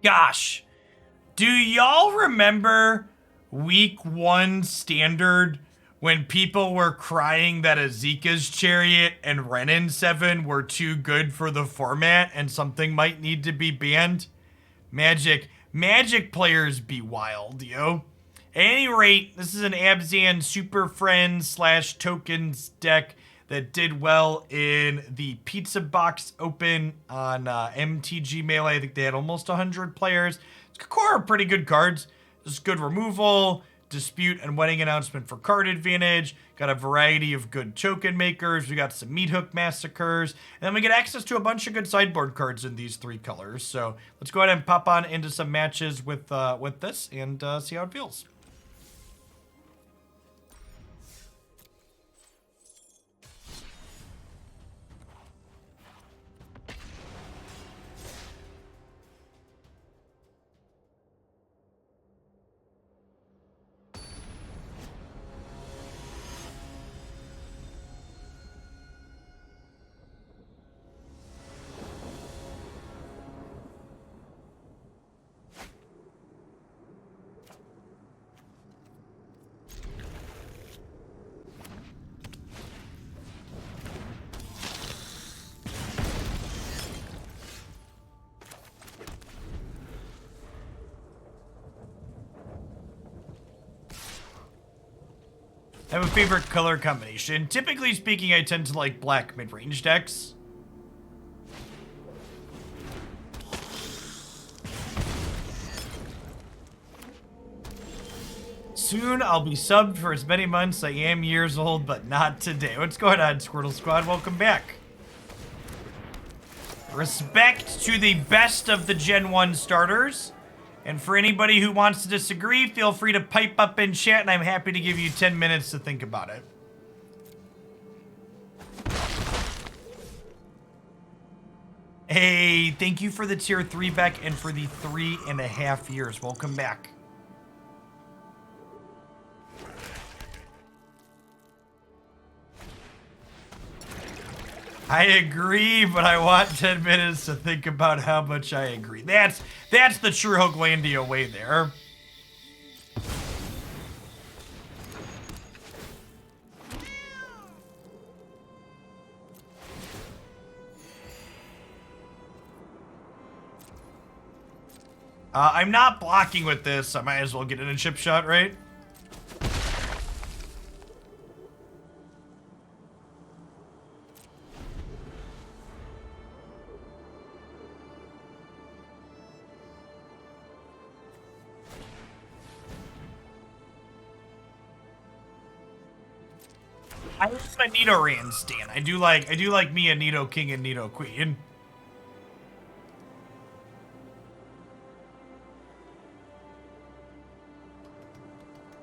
Gosh, do y'all remember week 1 standard when people were crying that Esika's Chariot and Wrenn and Seven were too good for the format and something might need to be banned? Magic players be wild, yo. At any rate, this is an Abzan Super Friends / tokens deck that did well in the Pizza Box Open on MTG Melee. I think they had almost 100 players. It's core pretty good cards. Just good removal, dispute and wedding announcement for card advantage. Got a variety of good token makers. We got some Meathook Massacres. And then we get access to a bunch of good sideboard cards in these 3 colors. So let's go ahead and pop on into some matches with this and see how it feels. I have a favorite color combination. Typically speaking, I tend to like black mid-range decks. Soon I'll be subbed for as many months I am years old, but not today. What's going on, Squirtle Squad? Welcome back. Respect to the best of the Gen 1 starters. And for anybody who wants to disagree, feel free to pipe up in chat, and I'm happy to give you 10 minutes to think about it. Hey, thank you for the tier 3 back and for the 3.5 years. Welcome back. I agree, but I want 10 minutes to think about how much I agree. That's the true Hoaglandia way there. I'm not blocking with this. I might as well get in a chip shot, right? I am a Nidoran stan. I do like me a Nido King and Nido Queen.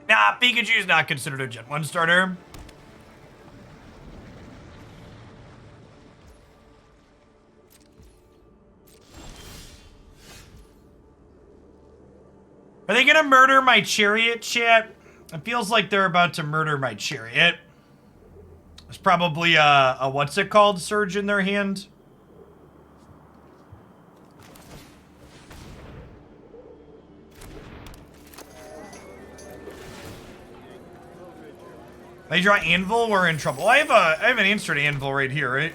Nah, Pikachu's not considered a Gen 1 starter. Are they gonna murder my Chariot, chat? It feels like they're about to murder my Chariot. There's probably a what's it called surge in their hand. They draw Anvil, we're in trouble. I have an instant Anvil right here, right?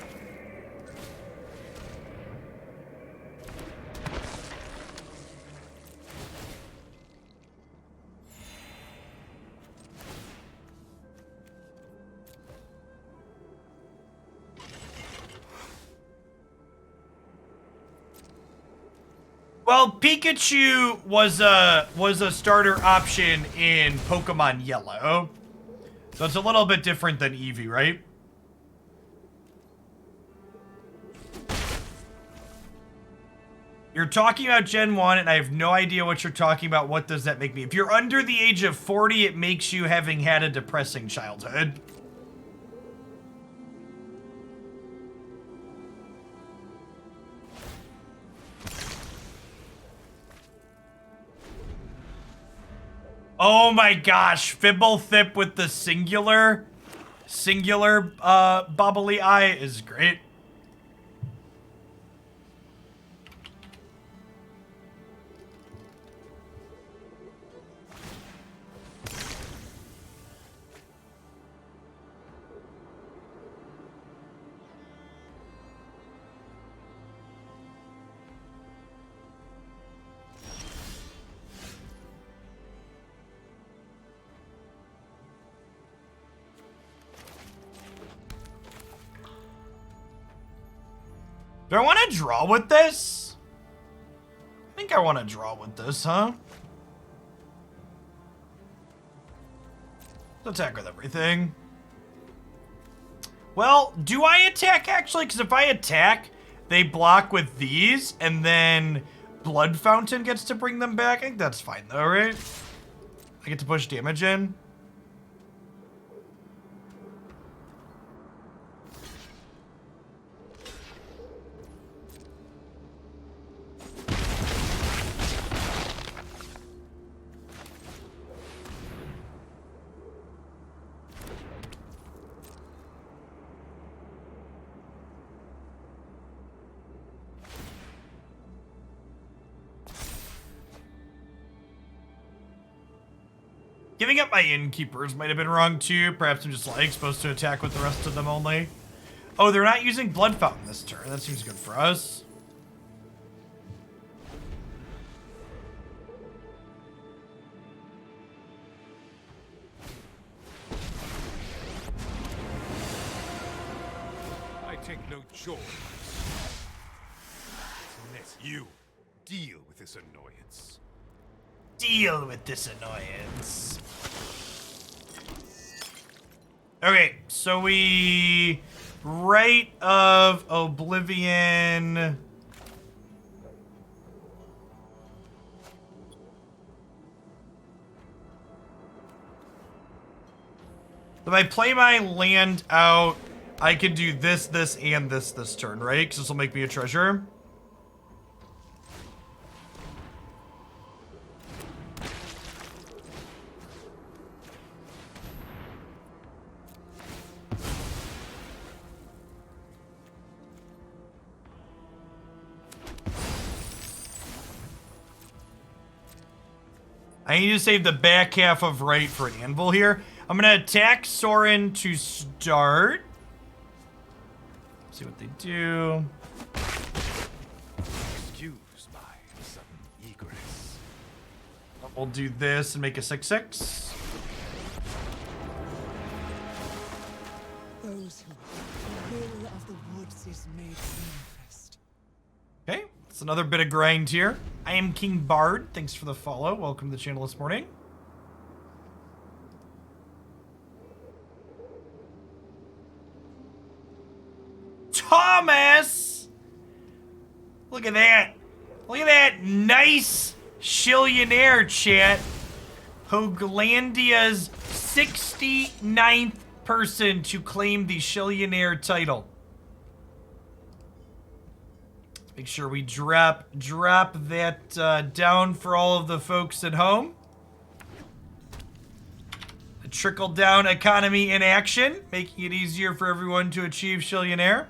Well, Pikachu was a starter option in Pokemon Yellow. So it's a little bit different than Eevee, right? You're talking about Gen 1, and I have no idea what you're talking about. What does that make me? If you're under the age of 40, it makes you having had a depressing childhood. Oh my gosh, Fibblethip with the singular bobbly eye is great. Do I want to draw with this? I think I want to draw with this, huh? Let's attack with everything. Well, do I attack actually? Because if I attack, they block with these, and then Blood Fountain gets to bring them back. I think that's fine though, right? I get to push damage in. Giving up my innkeepers might have been wrong too. Perhaps I'm just like supposed to attack with the rest of them only. Oh, they're not using Blood Fountain this turn. That seems good for us. I take no joy unless you deal with this annoyance. Deal with this annoyance. Okay, so we Rite of Oblivion. If I play my land out, I can do this, this, and this turn, right? Because this will make me a treasure. I need to save the back half of Rite for an anvil here. I'm going to attack Sorin to start. See what they do. Excuse my sudden egress. We'll do this and make a 6/6. Those who will of the woods is made manifest. Okay, it's another bit of grind here. I am King Bard. Thanks for the follow. Welcome to the channel this morning. Thomas! Look at that. Look at that nice Shillionaire, chat. Hoaglandia's 69th person to claim the Shillionaire title. Let's make sure we drop that down for all of the folks at home. A trickle-down economy in action, making it easier for everyone to achieve Shillionaire.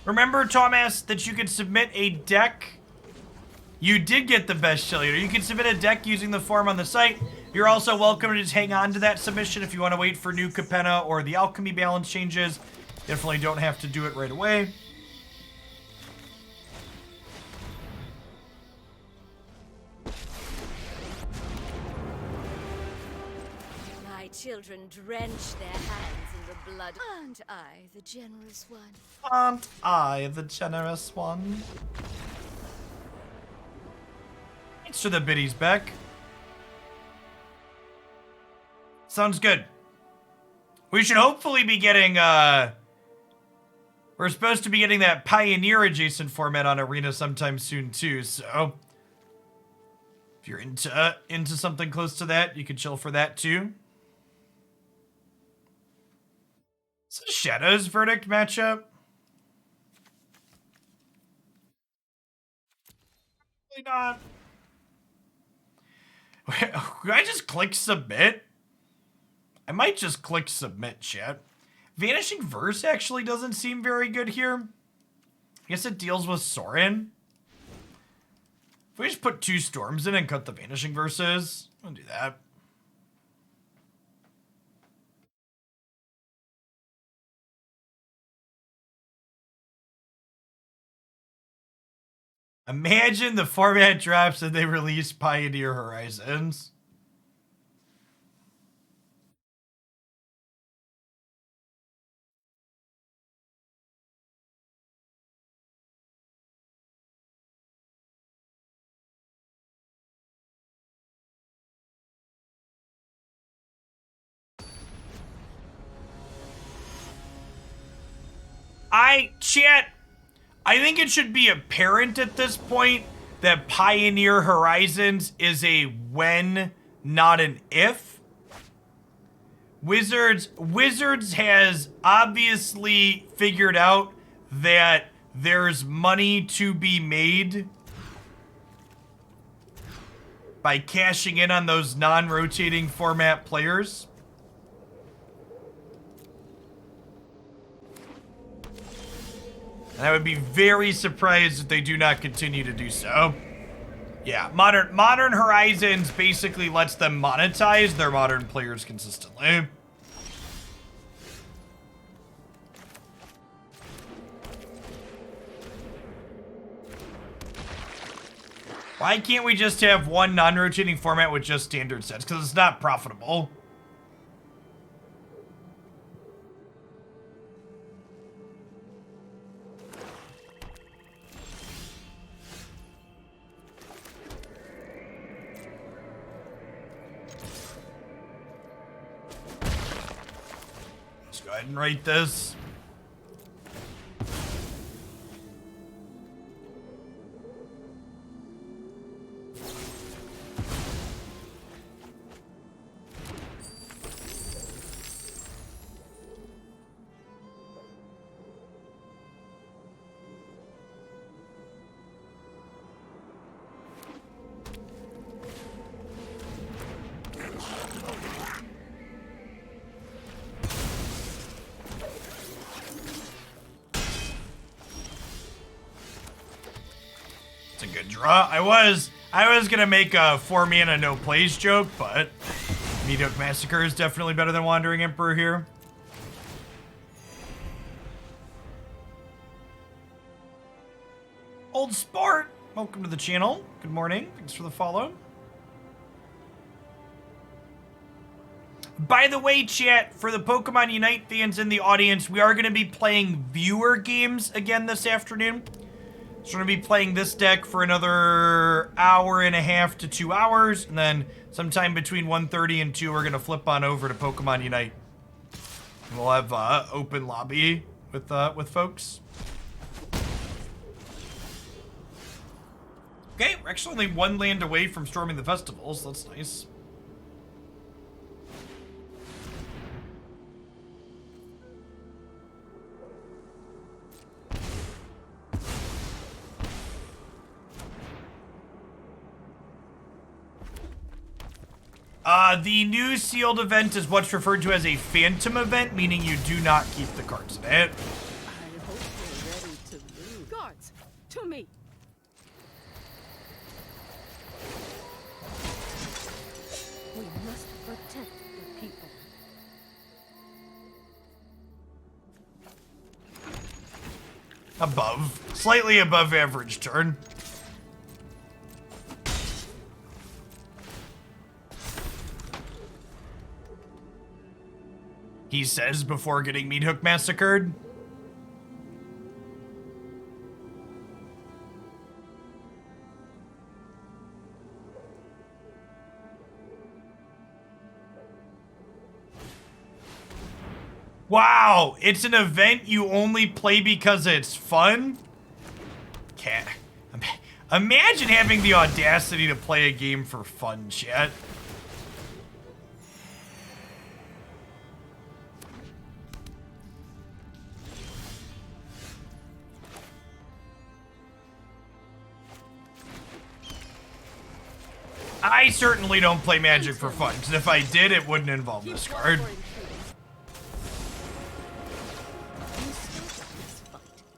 Remember, Thomas, that you could submit a deck. You did get the best Shillionaire. You can submit a deck using the form on the site. You're also welcome to just hang on to that submission if you want to wait for new Capenna or the alchemy balance changes. Definitely don't have to do it right away. My children drench their hands in the blood. Aren't I the generous one? Aren't I the generous one? Thanks for the biddies, Beck. Sounds good. We should hopefully be getting, we're supposed to be getting that Pioneer adjacent format on Arena sometime soon too, so if you're into something close to that, you can chill for that too. Is it a Shadows Verdict matchup? Probably not. Could I just click submit? I might just click submit, chat. Vanishing Verse actually doesn't seem very good here. I guess it deals with Sorin. If we just put 2 storms in and cut the Vanishing Verses, I'll do that. Imagine the format drops and they release Pioneer Horizons. Chat, I think it should be apparent at this point that Pioneer Horizons is a when, not an if. Wizards has obviously figured out that there's money to be made by cashing in on those non-rotating format players. And I would be very surprised if they do not continue to do so. Yeah, Modern Horizons basically lets them monetize their modern players consistently. Why can't we just have one non-rotating format with just standard sets? Because it's not profitable. Go ahead and write this. Draw. I was gonna make a 4-mana no plays joke, but Meathook Massacre is definitely better than Wandering Emperor here. Old Sport, welcome to the channel. Good morning. Thanks for the follow. By the way, chat, for the Pokemon Unite fans in the audience, we are going to be playing viewer games again this afternoon. So we're going to be playing this deck for another hour and a half to 2 hours, and then sometime between 1:30 and 2, we're going to flip on over to Pokemon Unite. And we'll have open lobby with folks. Okay, we're actually only one land away from storming the festival, so that's nice. The new sealed event is what's referred to as a phantom event, meaning you do not keep the cards in it. I hope you're ready to move. Guards, to me. We must protect the people. Above. Slightly above average turn. He says before getting Meathook massacred. Wow, it's an event you only play because it's fun? Can't. Imagine having the audacity to play a game for fun, chat. I certainly don't play Magic for fun, because if I did, it wouldn't involve this card.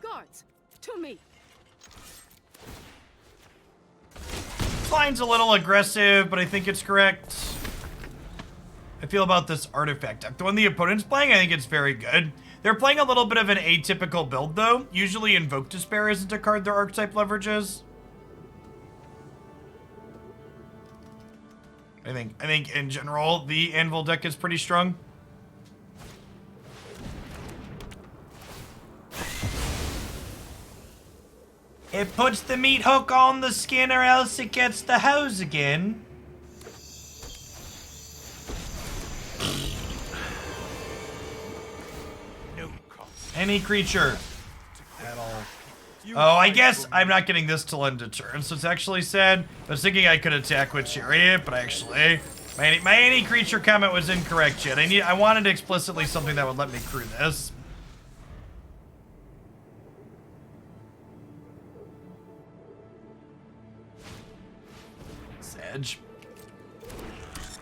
Guards, to me. Line's a little aggressive, but I think it's correct. I feel about this artifact deck. The one the opponent's playing, I think it's very good. They're playing a little bit of an atypical build, though. Usually Invoke Despair isn't a card their archetype leverages. I think in general, the Anvil deck is pretty strong. It puts the meat hook on the skin or else it gets the hose again. No cost. Any creature. Oh, I guess I'm not getting this till end of turn, so it's actually sad. I was thinking I could attack with Chariot, but actually, my any creature comment was incorrect, Chad. I wanted explicitly something that would let me crew this. Sedge.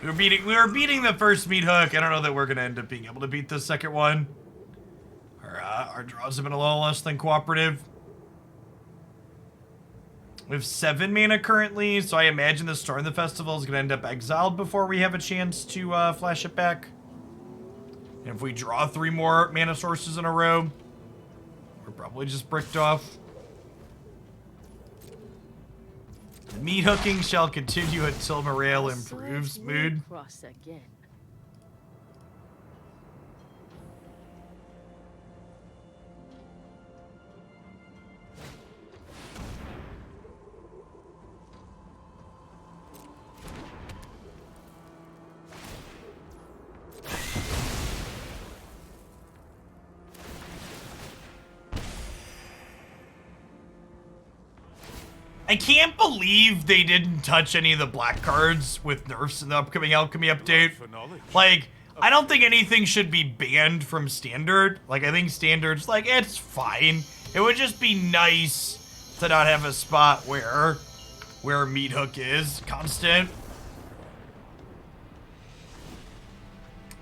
We were beating the first meat hook. I don't know that we're gonna end up being able to beat the second one. Our draws have been a little less than cooperative. We have 7 mana currently, so I imagine the Storm the Festival is gonna end up exiled before we have a chance to flash it back. And if we draw 3 more mana sources in a row, we're probably just bricked off. The meat hooking shall continue until morale improves. Mood. Cross again. I can't believe they didn't touch any of the black cards with nerfs in the upcoming alchemy update. Like, I don't think anything should be banned from standard. Like, I think standard's like, it's fine. It would just be nice to not have a spot where meat hook is constant.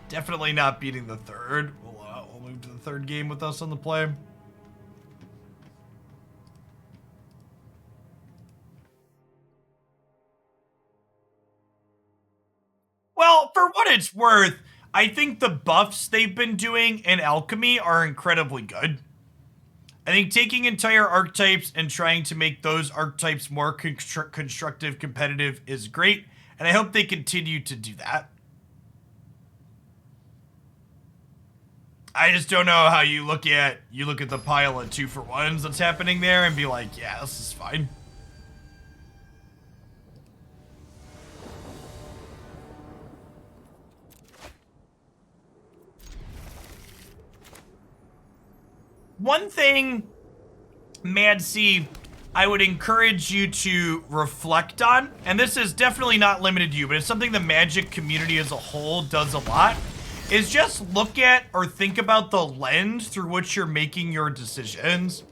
Definitely not beating the third. We'll move to the third game with us on the play. Well, for what it's worth, I think the buffs they've been doing in Alchemy are incredibly good. I think taking entire archetypes and trying to make those archetypes more constructive, competitive is great, and I hope they continue to do that. I just don't know how you look at the pile of 2-for-1s that's happening there and be like, yeah, this is fine. One thing, Mad C, I would encourage you to reflect on, and this is definitely not limited to you, but it's something the Magic community as a whole does a lot, is just look at or think about the lens through which you're making your decisions.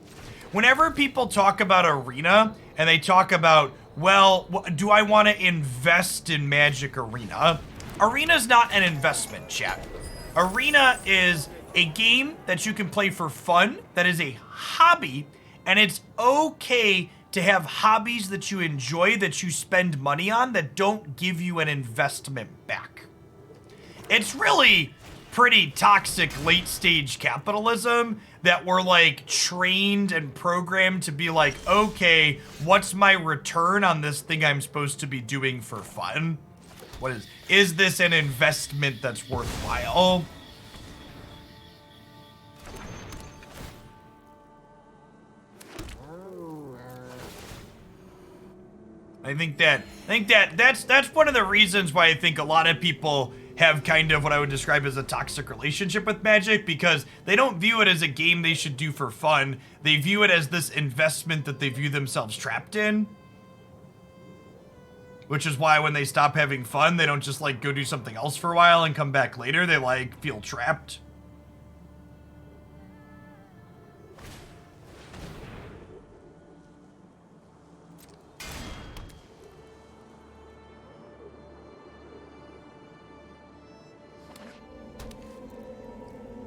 Whenever people talk about Arena, and they talk about, well, do I want to invest in Magic Arena? Arena's not an investment, chat. Arena is a game that you can play for fun, that is a hobby, and it's okay to have hobbies that you enjoy, that you spend money on, that don't give you an investment back. It's really pretty toxic late stage capitalism that we're like trained and programmed to be like, okay, what's my return on this thing I'm supposed to be doing for fun? Is this an investment that's worthwhile? I think that's one of the reasons why I think a lot of people have kind of what I would describe as a toxic relationship with Magic, because they don't view it as a game they should do for fun. They view it as this investment that they view themselves trapped in. Which is why when they stop having fun, they don't just like go do something else for a while and come back later. They like feel trapped.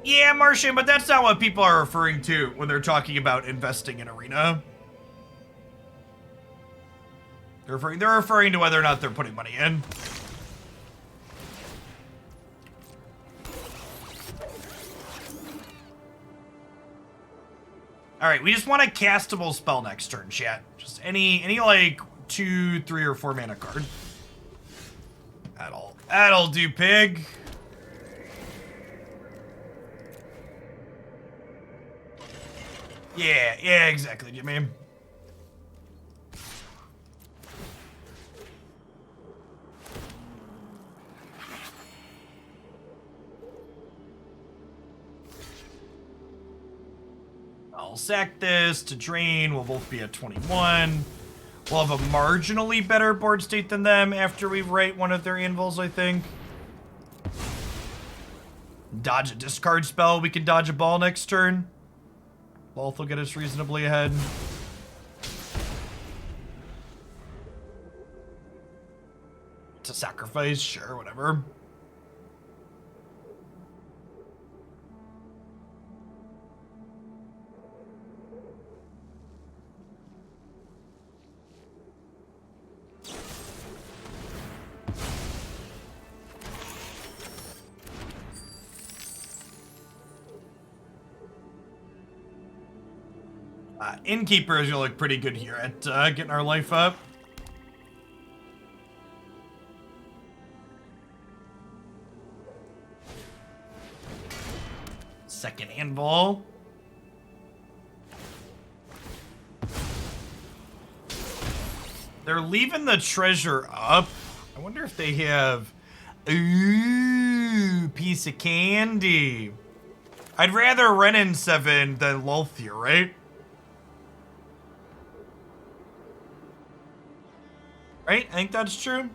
Yeah, Martian, but that's not what people are referring to when they're talking about investing in Arena. They're referring to whether or not they're putting money in. All right, we just want a castable spell next turn, chat. Just any like 2, 3, or 4 mana card. That'll do, pig. Yeah, exactly, Jimmy. I'll sack this to drain. We'll both be at 21. We'll have a marginally better board state than them after we write one of their anvils, I think. Dodge a discard spell. We can dodge a ball next turn. Lolth will get us reasonably ahead. To sacrifice, sure, whatever. Innkeeper is gonna look pretty good here at getting our life up. Second anvil. They're leaving the treasure up. I wonder if they have... Ooh, piece of candy. I'd rather Wrenn and Seven than Lolth here, right? Right? I think that's true.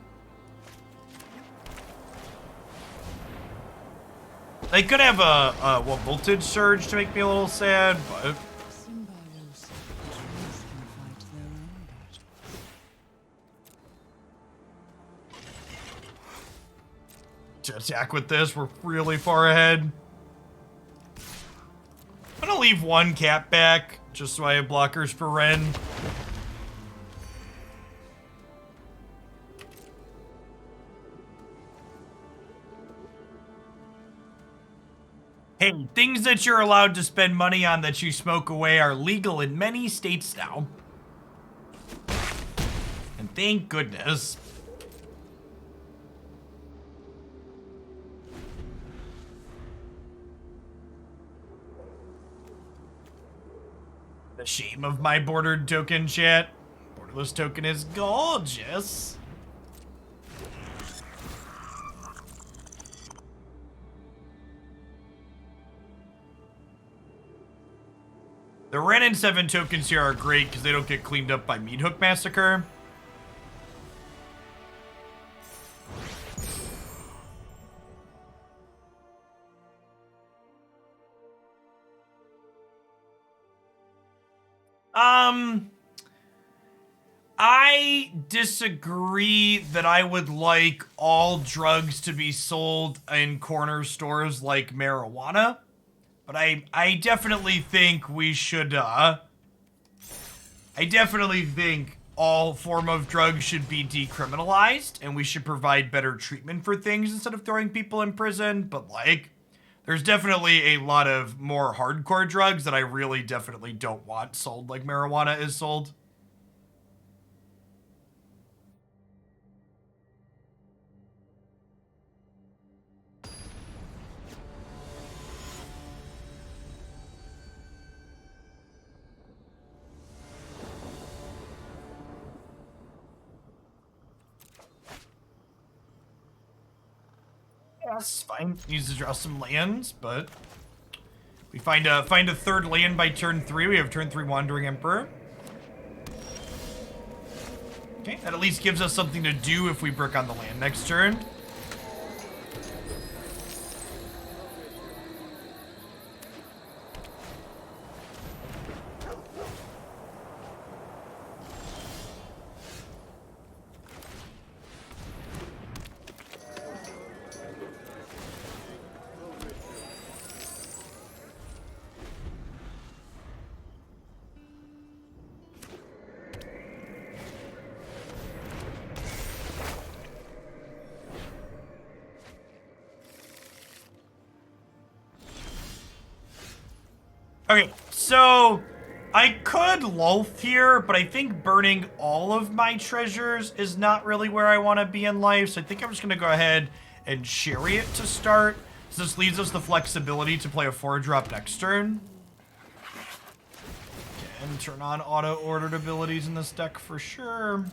They could have a voltage surge to make me a little sad, but... Symbiosis, trees can fight their own battle. To attack with this, we're really far ahead. I'm gonna leave one cap back, just so I have blockers for Wrenn. Hey, things that you're allowed to spend money on that you smoke away are legal in many states now. And thank goodness. The shame of my bordered token, chat. Borderless token is gorgeous. The Wrenn and Seven tokens here are great because they don't get cleaned up by Meathook Massacre. I disagree that I would like all drugs to be sold in corner stores like marijuana. But I definitely think we should, I definitely think all form of drugs should be decriminalized, and we should provide better treatment for things instead of throwing people in prison. But, like, there's definitely a lot of more hardcore drugs that I really definitely don't want sold like marijuana is sold. That's fine. Needs to draw some lands, but we find a third land by turn 3. We have turn 3 Wandering Emperor. Okay, that at least gives us something to do if we brick on the land next turn. Okay, so I could Lolth here, but I think burning all of my treasures is not really where I want to be in life. So I think I'm just going to go ahead and Chariot to start. So this leaves us the flexibility to play a 4-drop next turn. And turn on auto-ordered abilities in this deck for sure.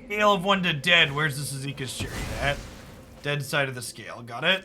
Scale of 1 to dead. Where's this Esika's Chariot at? Dead side of the scale. Got it?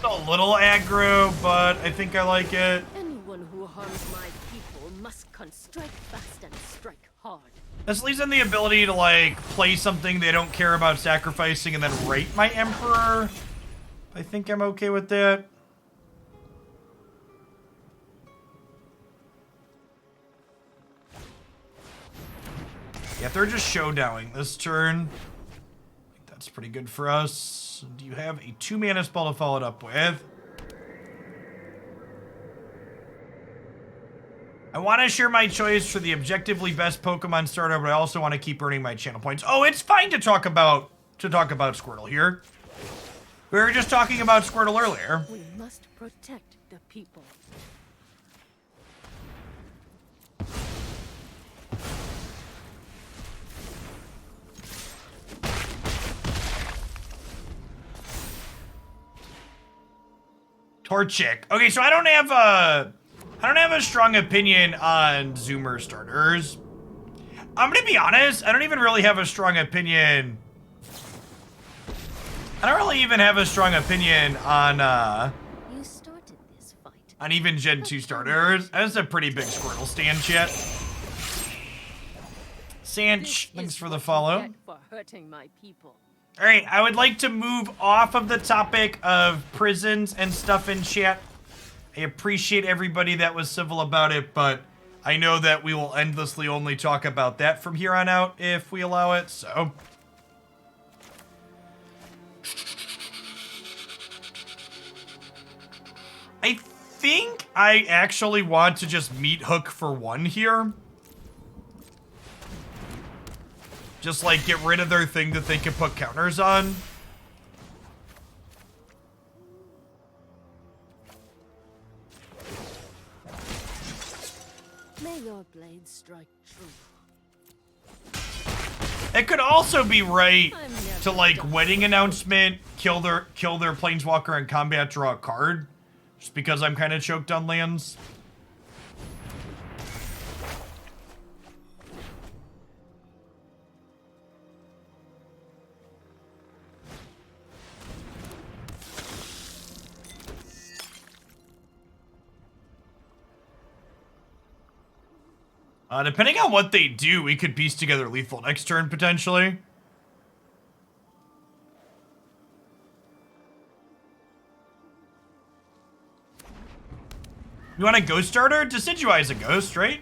A little aggro, but I think I like it. Anyone who harms my people must strike fast and strike hard. This leaves them the ability to, like, play something they don't care about sacrificing and then rate my Emperor. I think I'm okay with that. Yeah, they're just showdowning this turn. I think that's pretty good for us. Do you have a 2-mana spell to follow it up with? I want to share my choice for the objectively best Pokemon starter, but I also want to keep earning my channel points. Oh, it's fine to talk about Squirtle here. We were just talking about Squirtle earlier. We must protect the people. Torchic. Okay, so I don't have a strong opinion on Zoomer starters. I'm gonna be honest, I don't even really have a strong opinion. I don't really even have a strong opinion on You started this fight. on even Gen 2 starters. That's a pretty big Squirtle stand, chat. Sanch, thanks for the follow. Get for hurting my people. All right, I would like to move off of the topic of prisons and stuff in chat. I appreciate everybody that was civil about it, but I know that we will endlessly only talk about that from here on out if we allow it, so. I think I actually want to just Meathook for 1 here. Just, like, get rid of their thing that they can put counters on. May your blade strike true. It could also be right I'm never to, like, done. wedding announcement, kill their Planeswalker in combat, draw a card. Just because I'm kind of choked on lands. Depending on what they do, we could piece together lethal next turn, potentially. You want a ghost starter? Decidueye is a ghost, right?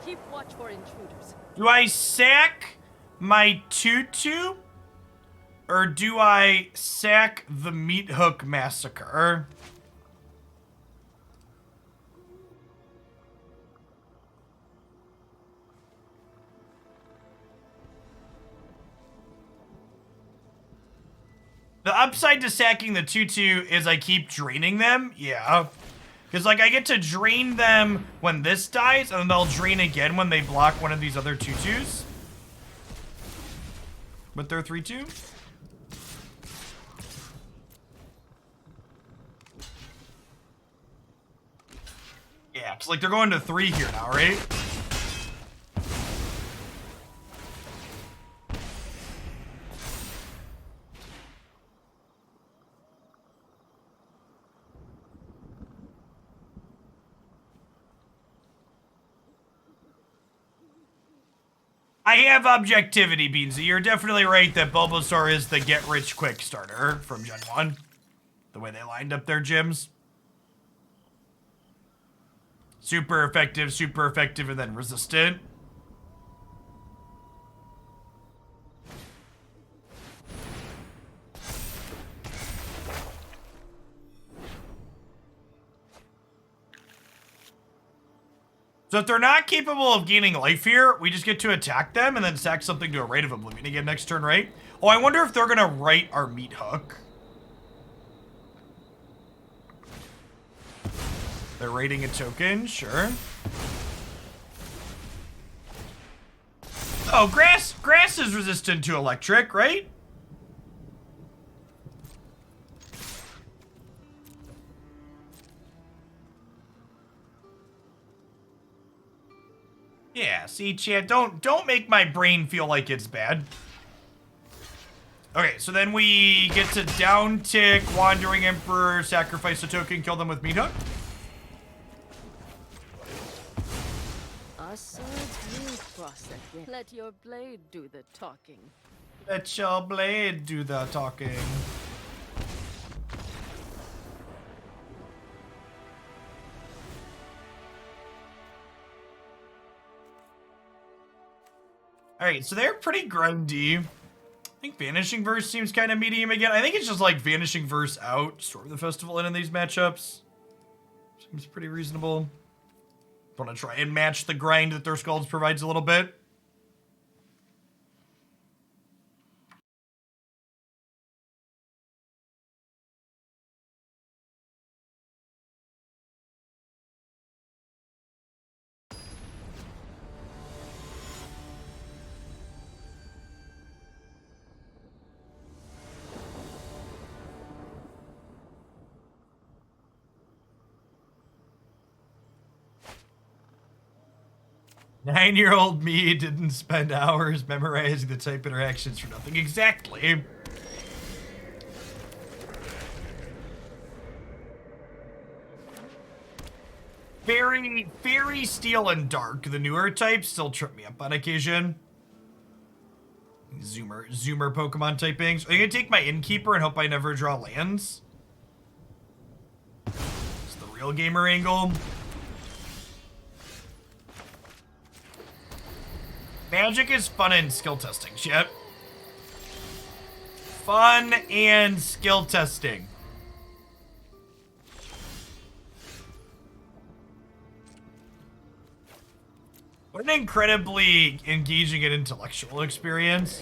Keep watch for intruders. Do I sack my Tutu? Or do I sack the Meathook Massacre? The upside to sacking the Tutu is I keep draining them. Yeah. Because, like, I get to drain them when this dies, and then they'll drain again when they block one of these other Tutus. But they're 3-2. Yeah, it's like they're going to 3 here now, right? I have objectivity, Beansy. You're definitely right that Bulbasaur is the get-rich-quick starter from Gen 1. The way they lined up their gyms. Super effective, and then resistant. So if they're not capable of gaining life here, we just get to attack them and then sack something to a Rite of Oblivion again next turn, right? Oh, I wonder if they're gonna write our Meathook. They're raiding a token, sure. Oh, grass is resistant to electric, right? Yeah, see, chat, don't make my brain feel like it's bad. Okay, so then we get to down tick Wandering Emperor, sacrifice a token, kill them with Meathook. Our swords will cross again. Let your blade do the talking. Let your blade do the talking. Alright, so they're pretty grindy. I think Vanishing Verse seems kind of medium again. I think it's just like Vanishing Verse out, Storm the Festival in these matchups. Seems pretty reasonable. Want to try and match the grind that their Skulls provides a little bit. Nine-year-old me didn't spend hours memorizing the type interactions for nothing. Exactly. Fairy, Steel, and Dark, the newer types, still trip me up on occasion. Zoomer Pokemon typings. Are you gonna take my Innkeeper and hope I never draw lands? It's the real gamer angle. Magic is fun and skill testing, shit. Fun and skill testing. What an incredibly engaging and intellectual experience.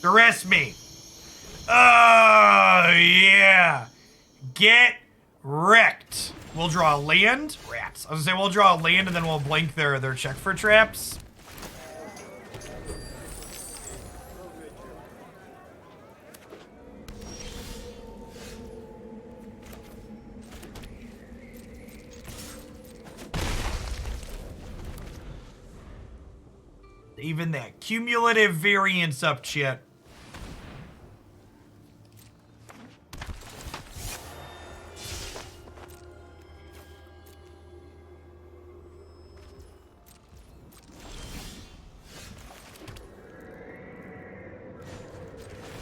Duress me. Oh, yeah. Get wrecked. We'll draw a land. Rats. I was gonna say we'll draw a land and then we'll blink their check for traps. Even that cumulative variance up, chat.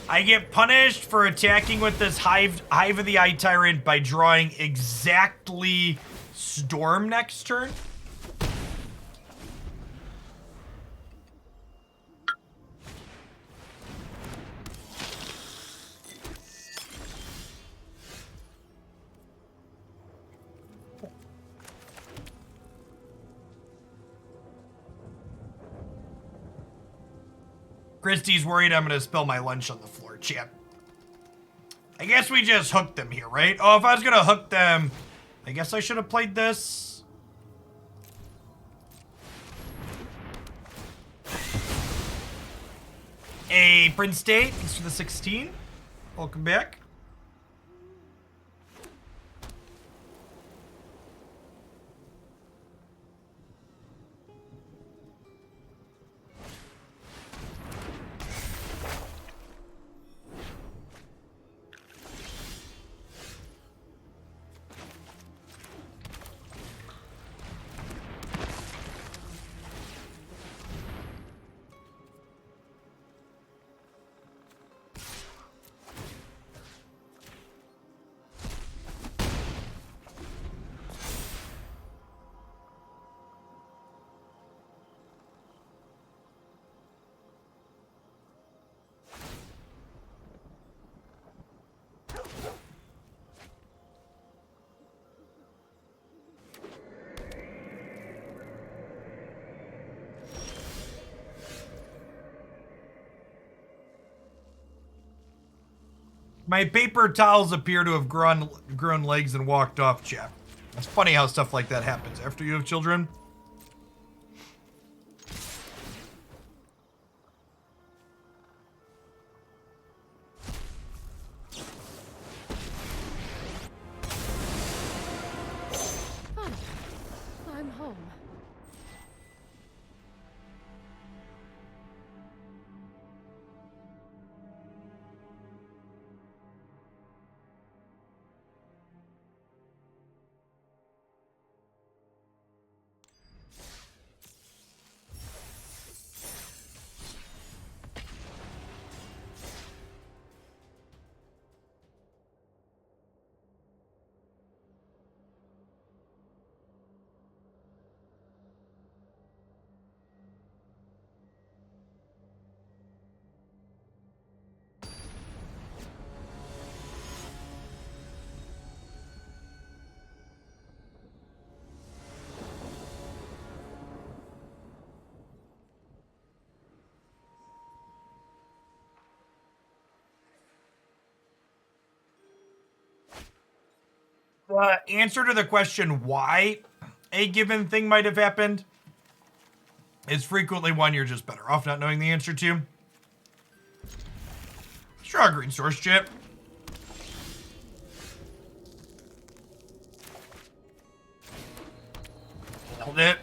I get punished for attacking with this Hive of the Eye Tyrant by drawing exactly Storm next turn. Christy's worried I'm gonna spill my lunch on the floor, chat. I guess we just hooked them here, right? Oh, if I was gonna hook them, I guess I should have played this. Hey, Prince Date, thanks for the 16. Welcome back. My paper towels appear to have grown legs and walked off, Jeff. It's funny how stuff like that happens after you have children. Oh, I'm home. The answer to the question why a given thing might have happened is frequently one you're just better off not knowing the answer to. Straw green source chip. Nailed it.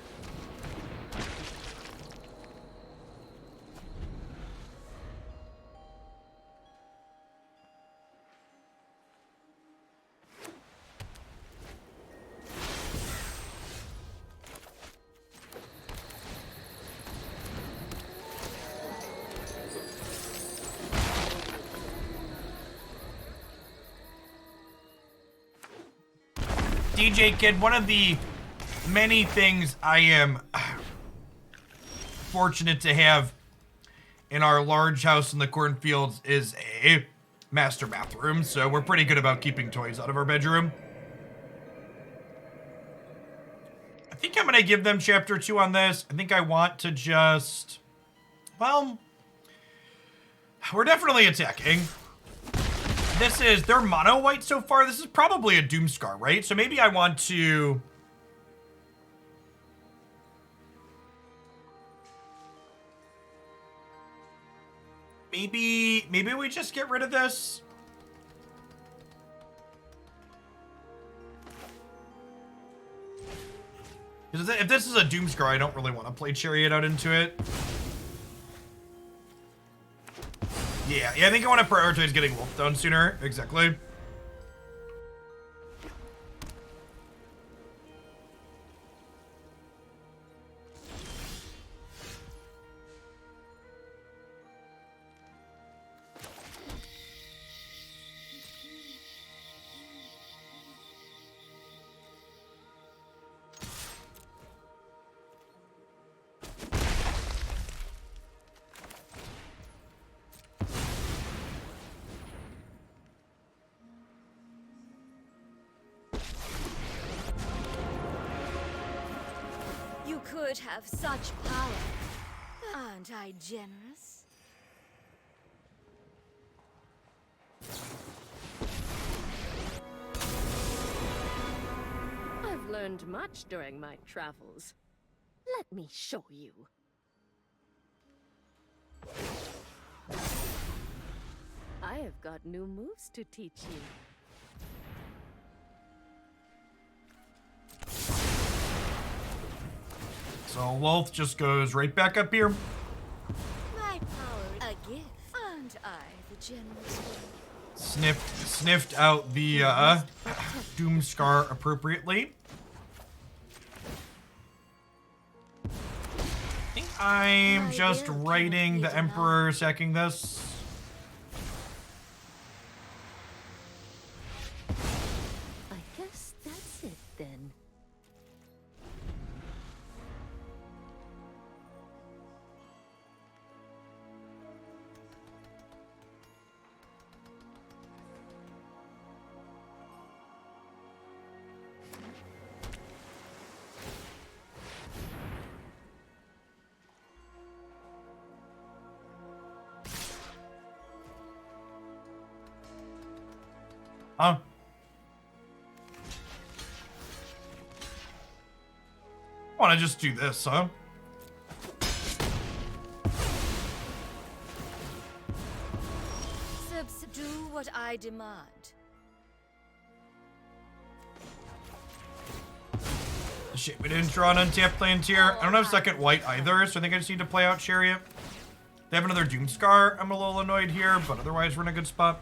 DJ Kid, one of the many things I am fortunate to have in our large house in the cornfields is a master bathroom, so we're pretty good about keeping toys out of our bedroom. I think I'm gonna give them chapter 2 on this. I think I want to just, well, we're definitely attacking. This is, they're mono white so far. This is probably a Doomscar, right? So maybe I want to... Maybe we just get rid of this. Because if this is a Doomscar, I don't really want to play Chariot out into it. Yeah, I think I want to prioritize getting Lolth down sooner. Exactly. You could have such power. Aren't I generous? learned much during my travels. Let me show you. I have got new moves to teach you. So Lolth just goes right back up here. My power, a gift, and I, the generous one. Sniffed out the Doomscar appropriately. I think I'm just writing the Emperor sacking this. I guess that's it then. Huh? Want to just do this, huh? Do what I demand. Shit, we didn't draw an untapped land here. I don't have second white either, so I think I just need to play out Chariot. They have another Doomscar. I'm a little annoyed here, but otherwise we're in a good spot.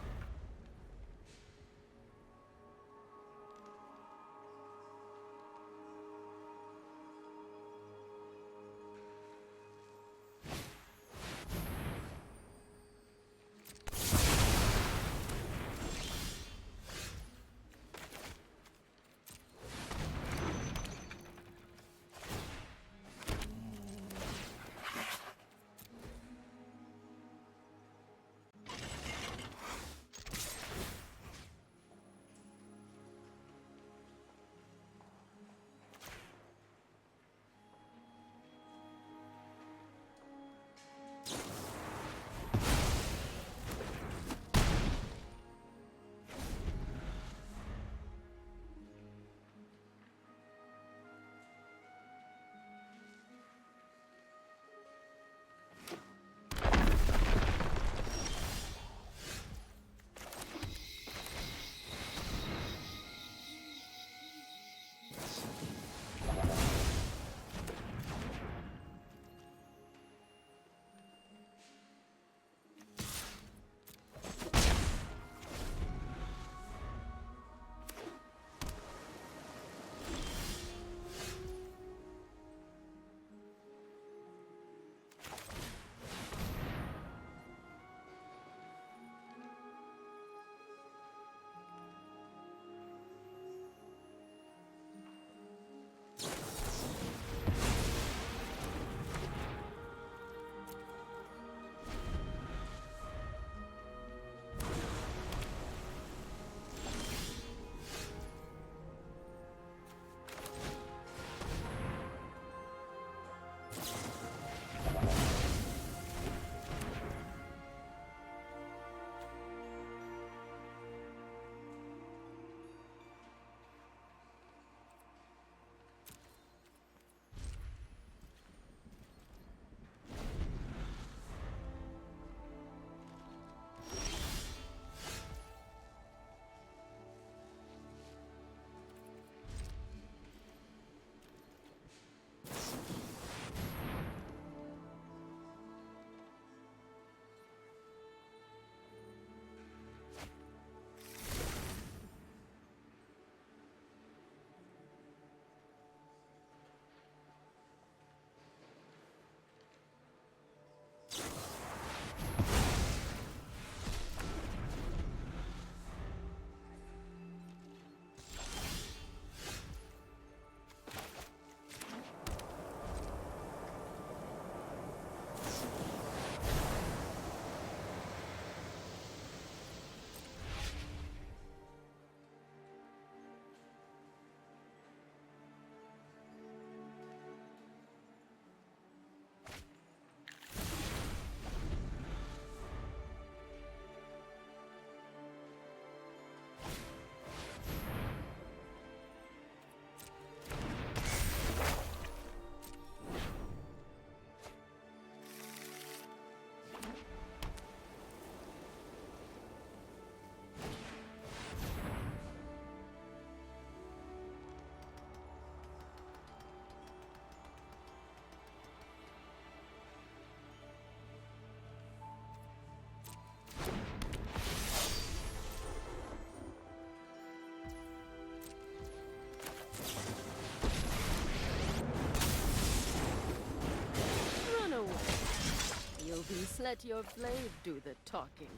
Just let your blade do the talking.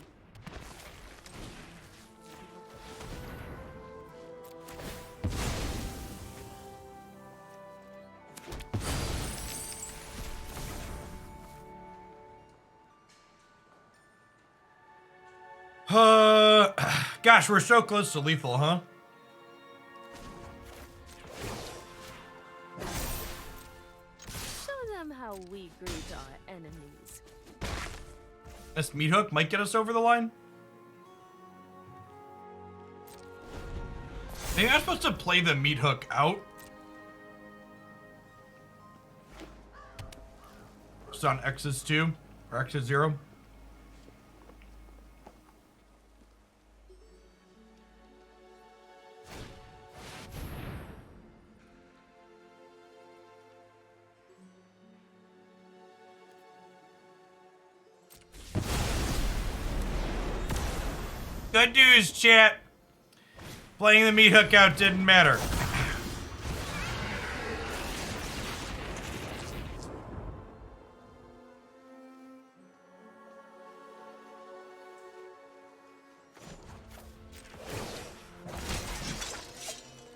Gosh, we're so close to lethal, huh? Show them how we greet our enemies. This Meathook might get us over the line. Maybe I'm supposed to play the Meathook out. Just on X's 2 or X's 0. Good news, chat. Playing the Meathook out didn't matter.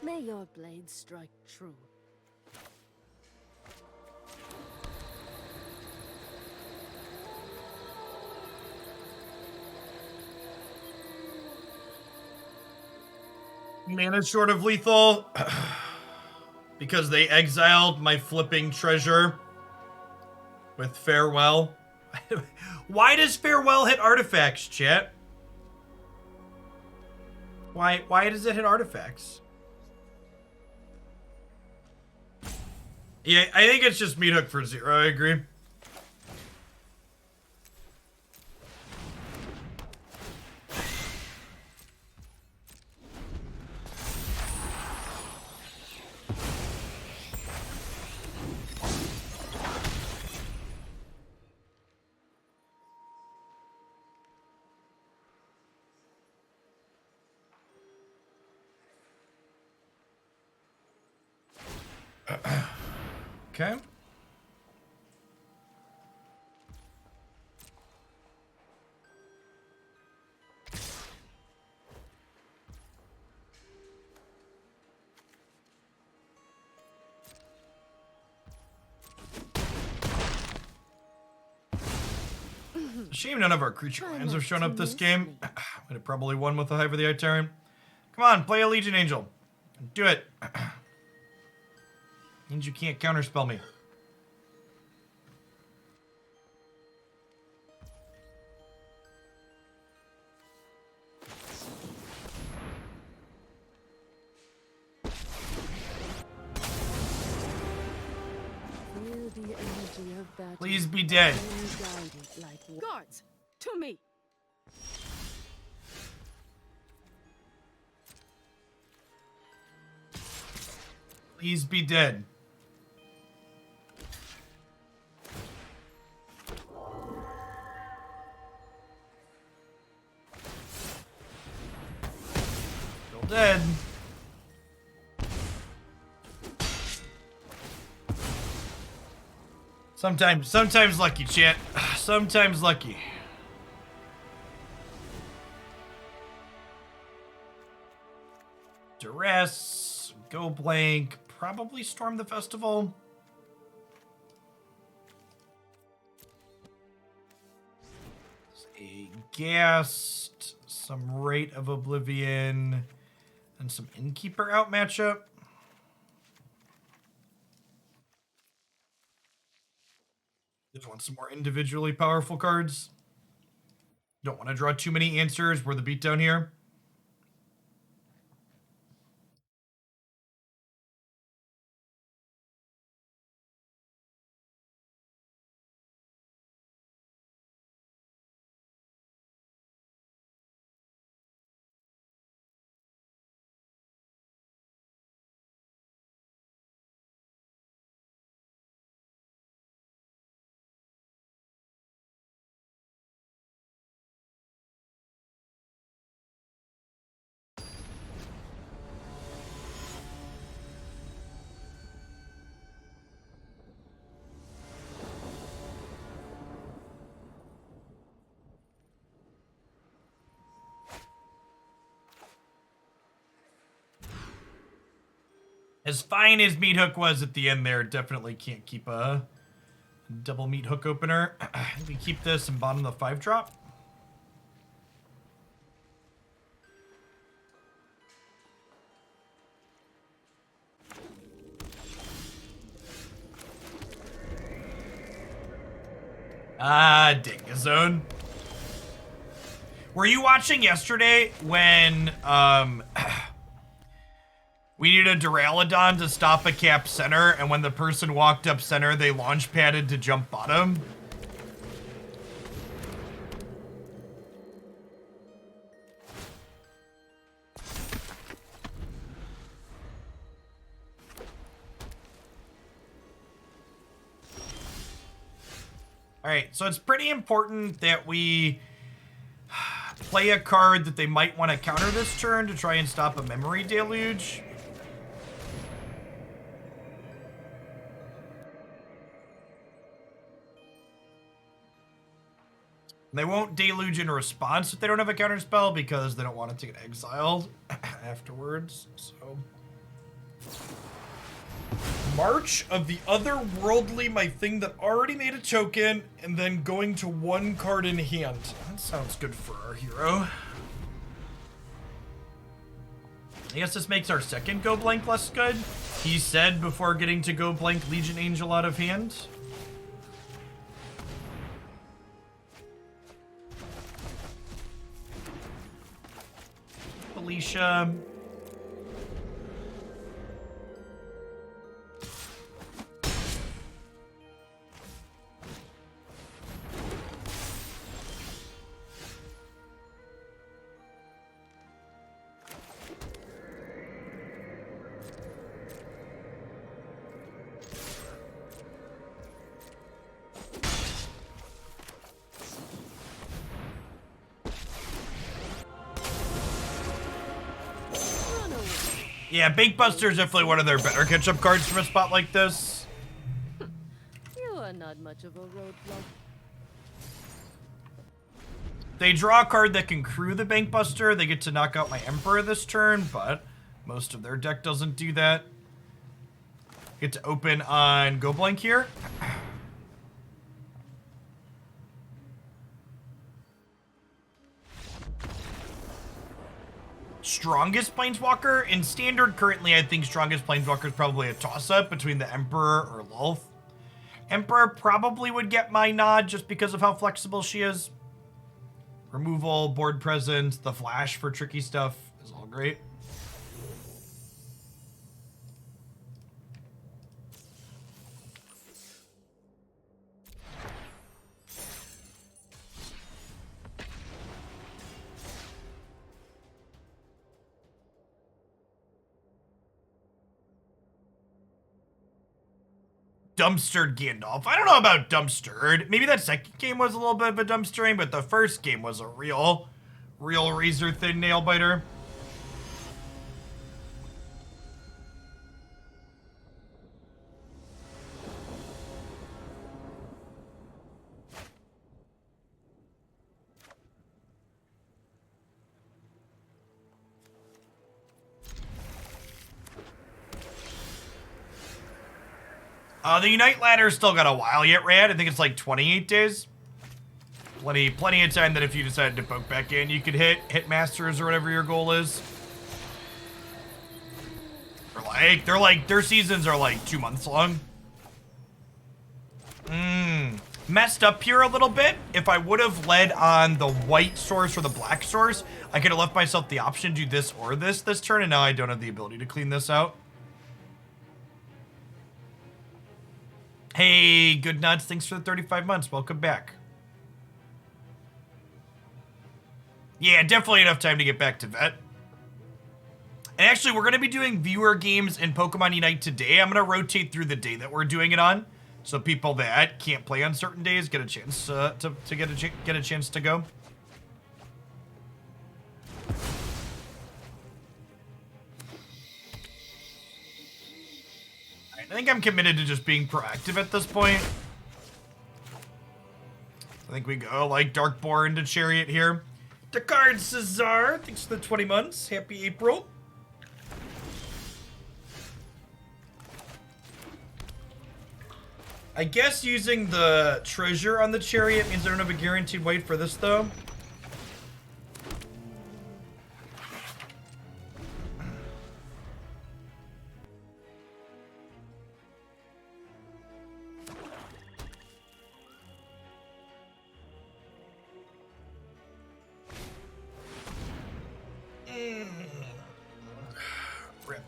May your blade strike true. Mana short of lethal because they exiled my flipping treasure with farewell. Why does farewell hit artifacts, chat? Why does it hit artifacts? Yeah, I think it's just Meathook for 0, I agree. Okay. Shame none of our creature lands have shown up this game. Would have probably won with the Hive of the Eye Tyrant. Come on, play a Legion Angel. Do it. Means you can't counterspell me. Feel the energy of battle. Please be dead. Guards, to me. Please be dead. Still dead. Sometimes lucky, chat. Sometimes lucky. Duress, go blank, probably storm the festival. A Ghast, some Rite of Oblivion, and some Innkeeper out matchup. Just want some more individually powerful cards. Don't want to draw too many answers. We're the beatdown here. As fine as Meathook was at the end there, definitely can't keep a double Meathook opener. We keep this and bottom the 5-drop. Ah, Dingazone. Were you watching yesterday when, we needed a Duraludon to stop a cap center, and when the person walked up center, they launch padded to jump bottom? Alright, so it's pretty important that we play a card that they might want to counter this turn to try and stop a memory deluge. They won't deluge in response if they don't have a counter spell because they don't want it to get exiled afterwards. So, March of the Otherworldly, my thing that already made a token, and then going to 1 card in hand. That sounds good for our hero. I guess this makes our second go blank less good. He said before getting to go blank Legion Angel out of hand. Alicia. Yeah, Bankbuster is definitely one of their better catch-up cards from a spot like this. You are not much of a roadblock. They draw a card that can crew the Bankbuster. They get to knock out my Emperor this turn, but most of their deck doesn't do that. Get to open on Go Blank here. Strongest Planeswalker? In Standard, currently, I think Strongest Planeswalker is probably a toss-up between the Emperor or Lolth. Emperor probably would get my nod just because of how flexible she is. Removal, board presence, the flash for tricky stuff is all great. Dumpstered Gandalf. I don't know about dumpstered. Maybe that second game was a little bit of a dumpstering, but the first game was a real razor thin nail biter. The Unite ladder's still got a while yet, Rad. I think it's like 28 days. Plenty of time that if you decided to poke back in, you could hit Masters or whatever your goal is. Their seasons are like 2 months long. Messed up here a little bit. If I would have led on the white source or the black source, I could have left myself the option to do this or this turn, and now I don't have the ability to clean this out. Hey, Good Nuts, thanks for the 35 months. Welcome back. Yeah, definitely enough time to get back to Vet. And actually, we're going to be doing viewer games in Pokemon Unite today. I'm going to rotate through the day that we're doing it on, so people that can't play on certain days get a chance to get a chance to go. I think I'm committed to just being proactive at this point. I think we go like Darkbore into Chariot here. Descartes Cesar, thanks for the 20 months. Happy April. I guess using the treasure on the chariot means I don't have a guaranteed wait for this, though. Rip.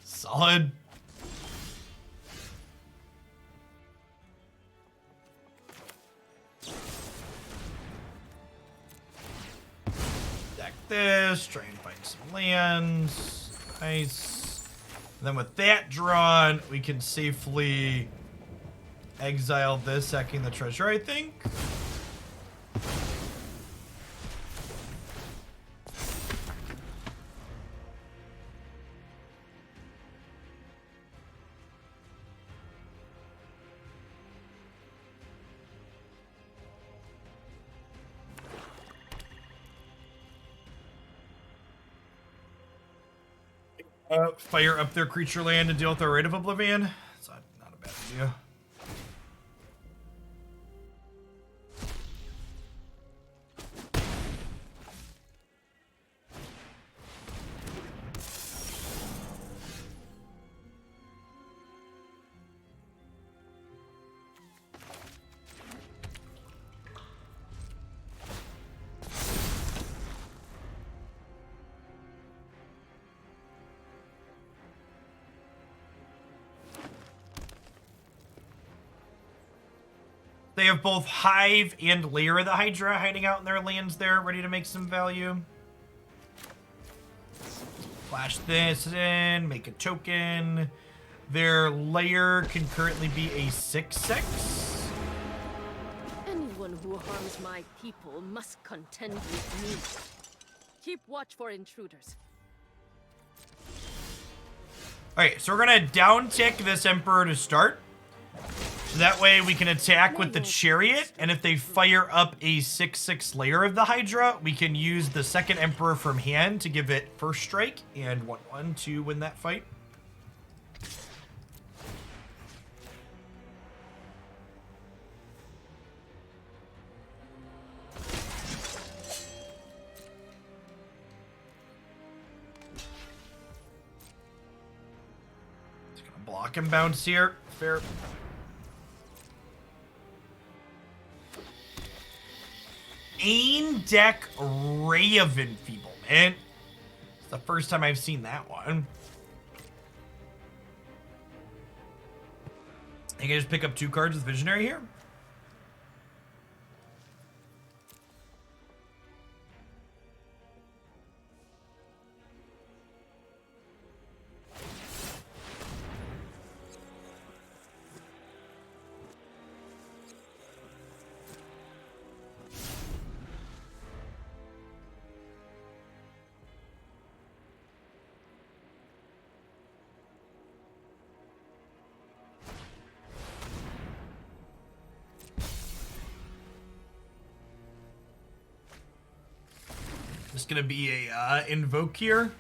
Solid. Deck this, try and find some lands. Nice. And then with that drawn, we can safely exile this, sacking the treasure, I think. Fire up their creature land and deal with their Rite of Oblivion. It's not a bad idea. They have both Hive and Lair of the Hydra hiding out in their lands there, ready to make some value. Flash this in, make a token. Their Lair can currently be a 6/6. Anyone who harms my people must contend with me. Keep watch for intruders. Alright, so we're gonna down tick this Emperor to start. So that way we can attack with the Chariot, and if they fire up a 6/6 Lair of the Hydra, we can use the second Emperor from hand to give it first strike and 1/1 to win that fight. Just gonna block and bounce here. Fair. Main deck Ray of Enfeeblement. It's the first time I've seen that one. I can just pick up 2 cards with Visionary here. Just gonna be a invoke here.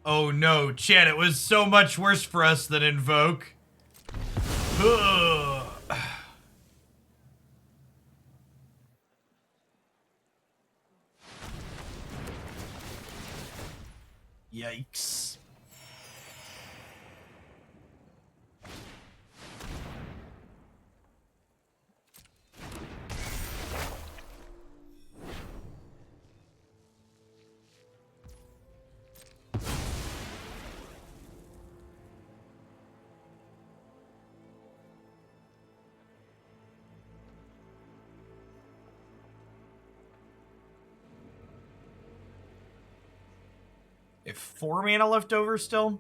Oh no, Chad, it was so much worse for us than invoke. Ugh. Yikes. If 4 mana left over still.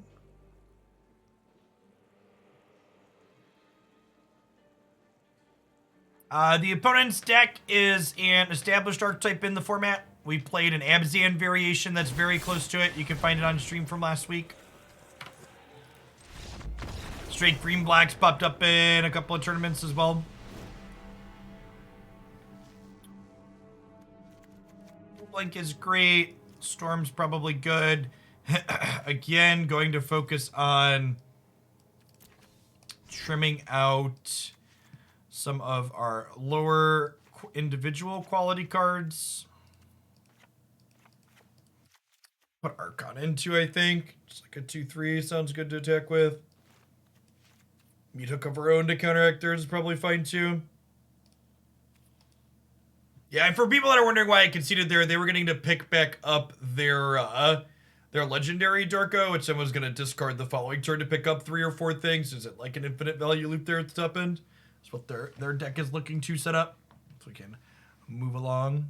The opponent's deck is an established archetype in the format. We played an Abzan variation that's very close to it. You can find it on stream from last week. Straight green blacks popped up in a couple of tournaments as well. Blink is great. Storm's probably good. Again, going to focus on trimming out some of our lower individual quality cards. Put Archon into, I think. Just like a 2/3 sounds good to attack with. Meathook of our own to counteract theirs is probably fine too. Yeah, and for people that are wondering why I conceded there, they were getting to pick back up their legendary Darko, which someone's going to discard the following turn to pick up 3 or 4 things. Is it like an infinite value loop there at the top end? That's what their deck is looking to set up. So we can move along.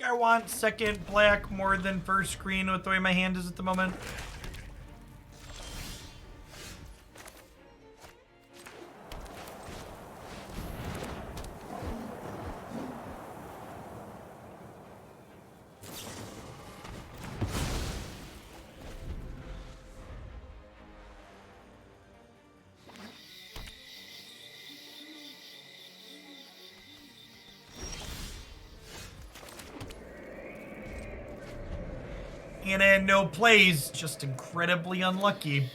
I want second black more than first green with the way my hand is at the moment. And no plays, just incredibly unlucky.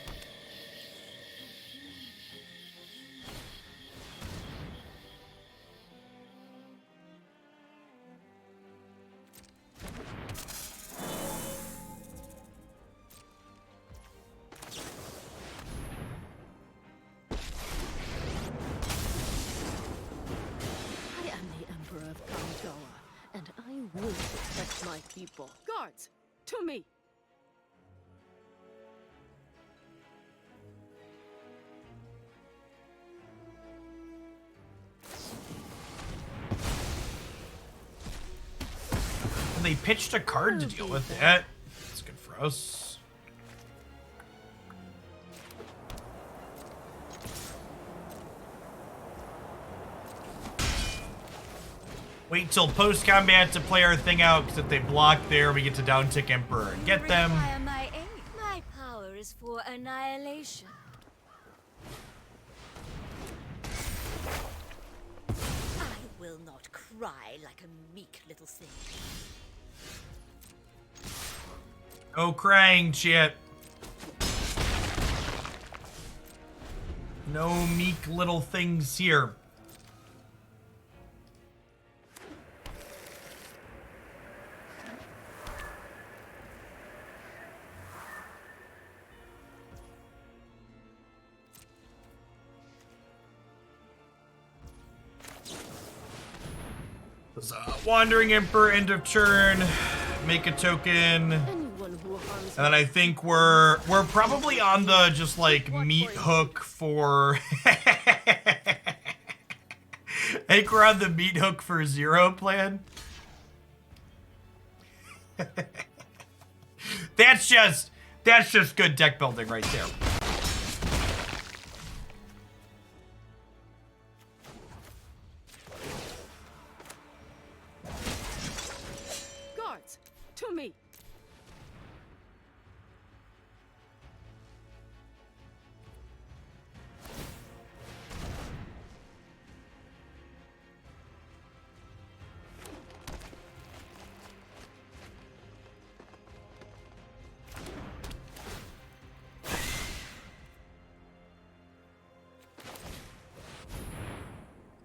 I am the Emperor of Kamigawa, and I will protect my people. Guards, to me! They pitched a card to deal with that. That's good for us. Wait till post-combat to play our thing out, because if they block there, we get to down-tick Emperor and get them. My aid. My power is for annihilation. I will not cry like a meek little thing. No crying, chat. No meek little things here. Wandering Emperor, end of turn. Make a token. Anyone who harms And then I think we're probably on the just like Meathook for I think we're on the Meathook for 0 plan. That's just good deck building right there. Guards, to me.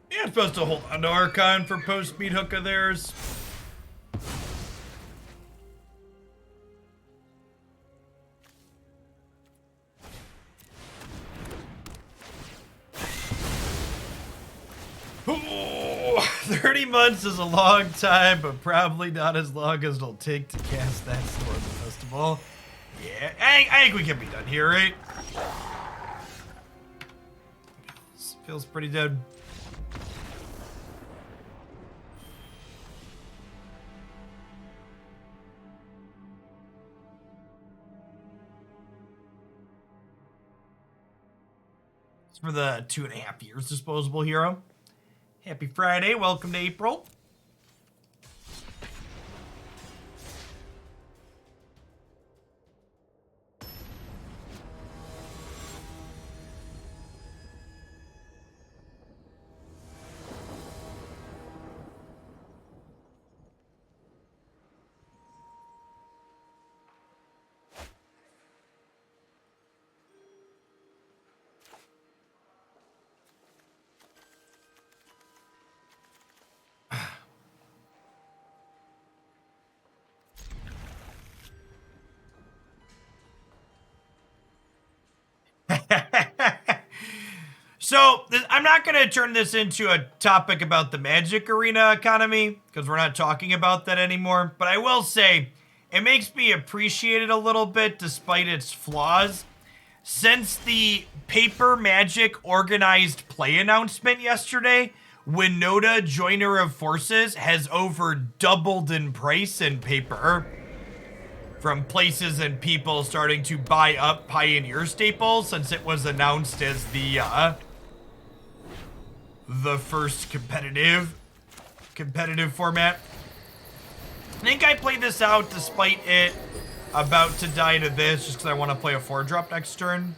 Yeah, I'm supposed to hold on to Archon for post Meathook of theirs. Ooh, 30 months is a long time, but probably not as long as it'll take to cast that Storm Festival. Yeah, I think we can be done here, right? Feels pretty dead. It's for the 2.5 years disposable hero. Happy Friday. Welcome to April. So, I'm not going to turn this into a topic about the Magic Arena economy, because we're not talking about that anymore. But I will say, it makes me appreciate it a little bit, despite its flaws. Since the Paper Magic organized play announcement yesterday, Winota Joiner of Forces has over doubled in price in paper, from places and people starting to buy up Pioneer staples since it was announced as the first competitive format. I think I played this out despite it about to die to this, just because I want to play a 4-drop next turn.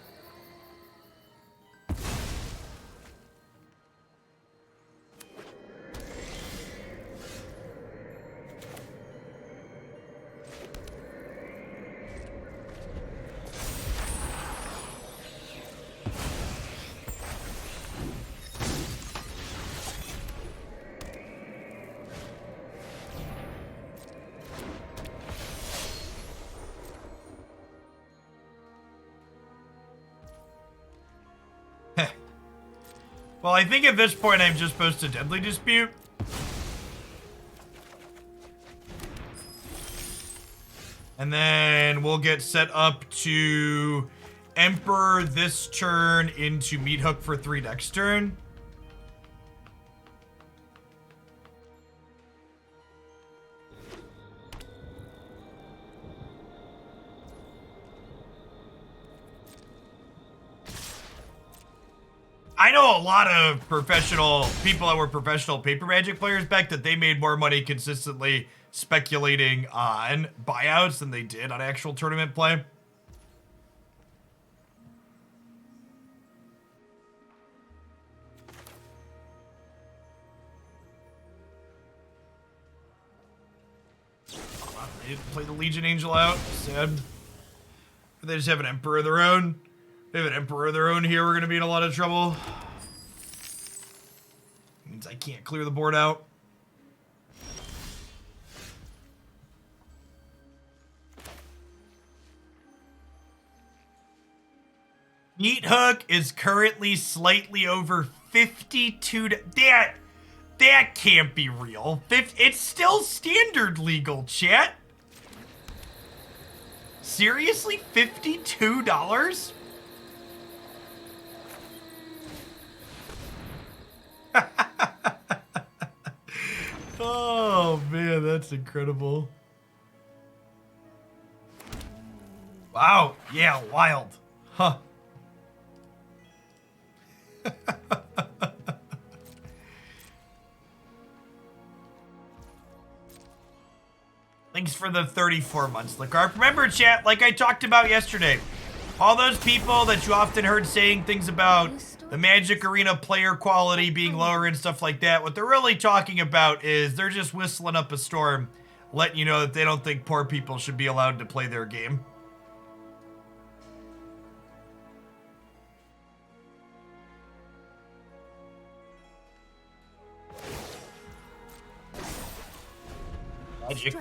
Well, I think at this point I'm just supposed to Deadly Dispute. And then we'll get set up to Emperor this turn into Meathook for 3 next turn. I know a lot of professional people that were professional Paper Magic players back that they made more money consistently speculating on buyouts than they did on actual tournament play. They didn't play the Legion Angel out. Sad. They just have an Emperor of their own. They have an Emperor of their own here. We're going to be in a lot of trouble. Means I can't clear the board out. Meathook is currently slightly over 52. That can't be real. It's still standard legal, chat. Seriously? $52? Oh man, that's incredible. Wow, yeah, wild. Huh. Thanks for the 34 months, Licarp. Remember, chat, like I talked about yesterday, all those people that you often heard saying things about the Magic Arena player quality being lower and stuff like that, what they're really talking about is they're just whistling up a storm, letting you know that they don't think poor people should be allowed to play their game.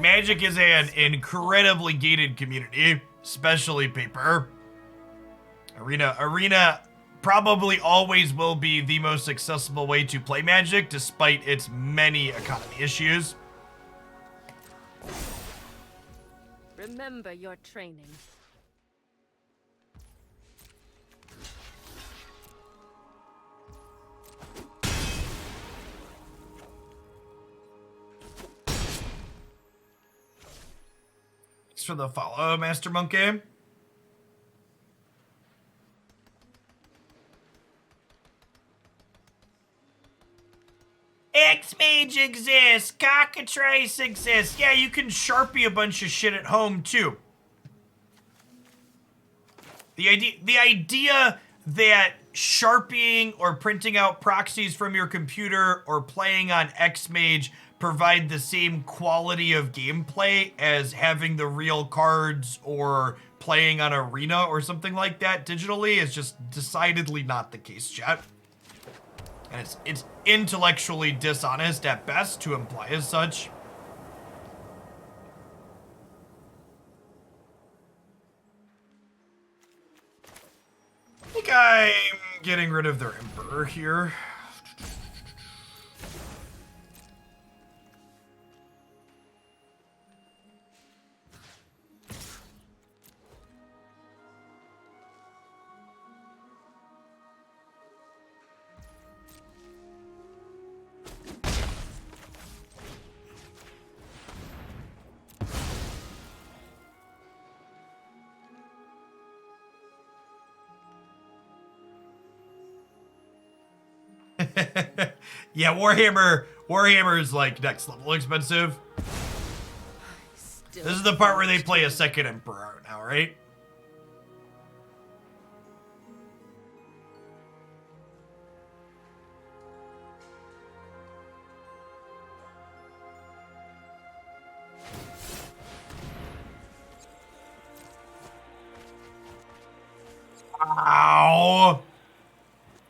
Magic is an incredibly gated community, especially paper. Arena probably always will be the most accessible way to play Magic, despite its many economy issues. Remember your training. Thanks for the follow, Master Monkey. X-Mage exists, Cockatrice exists. Yeah, you can Sharpie a bunch of shit at home too. The idea that Sharpieing or printing out proxies from your computer or playing on X-Mage provide the same quality of gameplay as having the real cards or playing on Arena or something like that digitally is just decidedly not the case, chat. And it's intellectually dishonest at best to imply as such. I think I'm getting rid of their Emperor here. Yeah, Warhammer is like next level expensive. This is the part where they play a second Emperor now, right? Ow!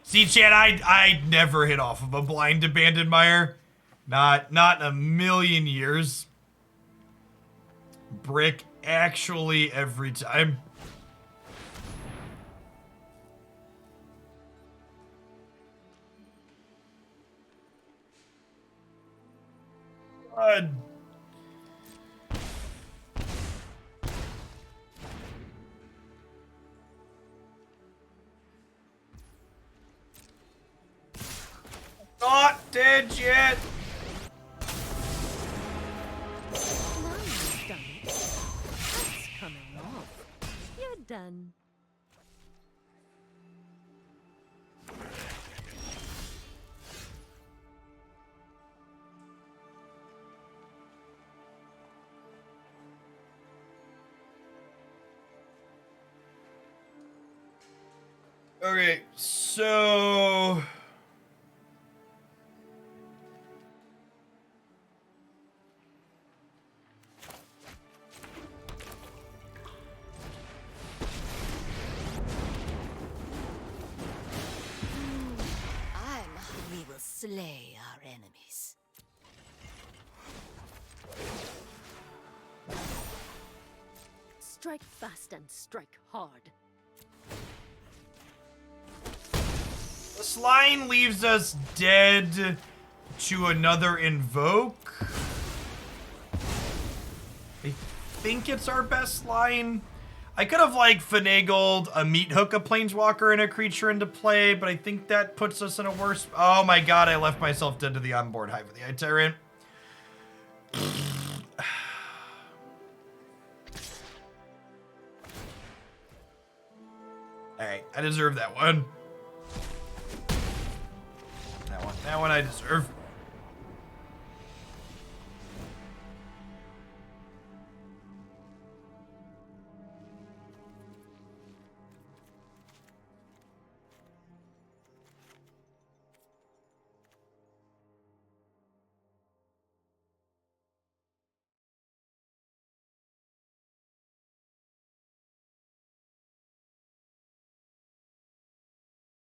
See, Chad, I'd never hit off of a blind Abandoned Mire. Not in a million years. Brick actually every time. God. Not dead yet. Now you've done it. That's coming off. You're done. Okay, so We will slay our enemies. Strike fast and strike hard. this line leaves us dead to another Invoke. I think it's our best line. I could have like finagled a Meathook, a planeswalker, and a creature into play, but I think that puts us in a worse. Oh my god! I left myself dead to the onboard Hive of the Eye Tyrant. All right, I deserve that one. That one I deserve.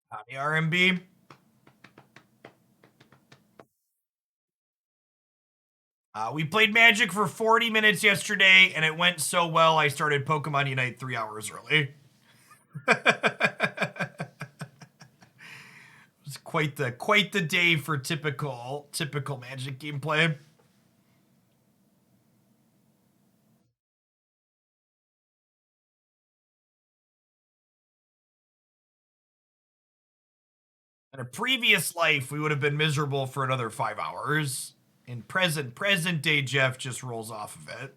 Howdy, RMB. We played Magic for 40 minutes yesterday, and it went so well I started Pokemon Unite 3 hours early. It was quite the day for typical Magic gameplay. In a previous life, we would have been miserable for another 5 hours. In present day, Jeff just rolls off of it.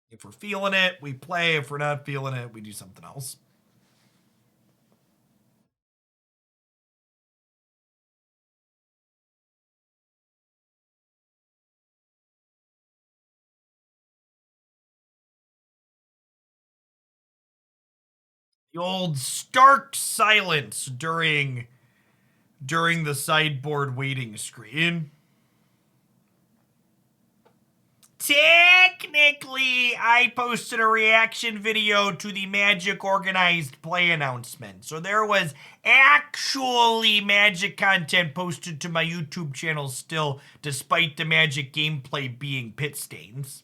If we're feeling it, we play. If we're not feeling it, we do something else. The old stark silence during the sideboard waiting screen. Technically, I posted a reaction video to the Magic Organized Play announcement. So there was actually Magic content posted to my YouTube channel still, despite the Magic gameplay being pit stains.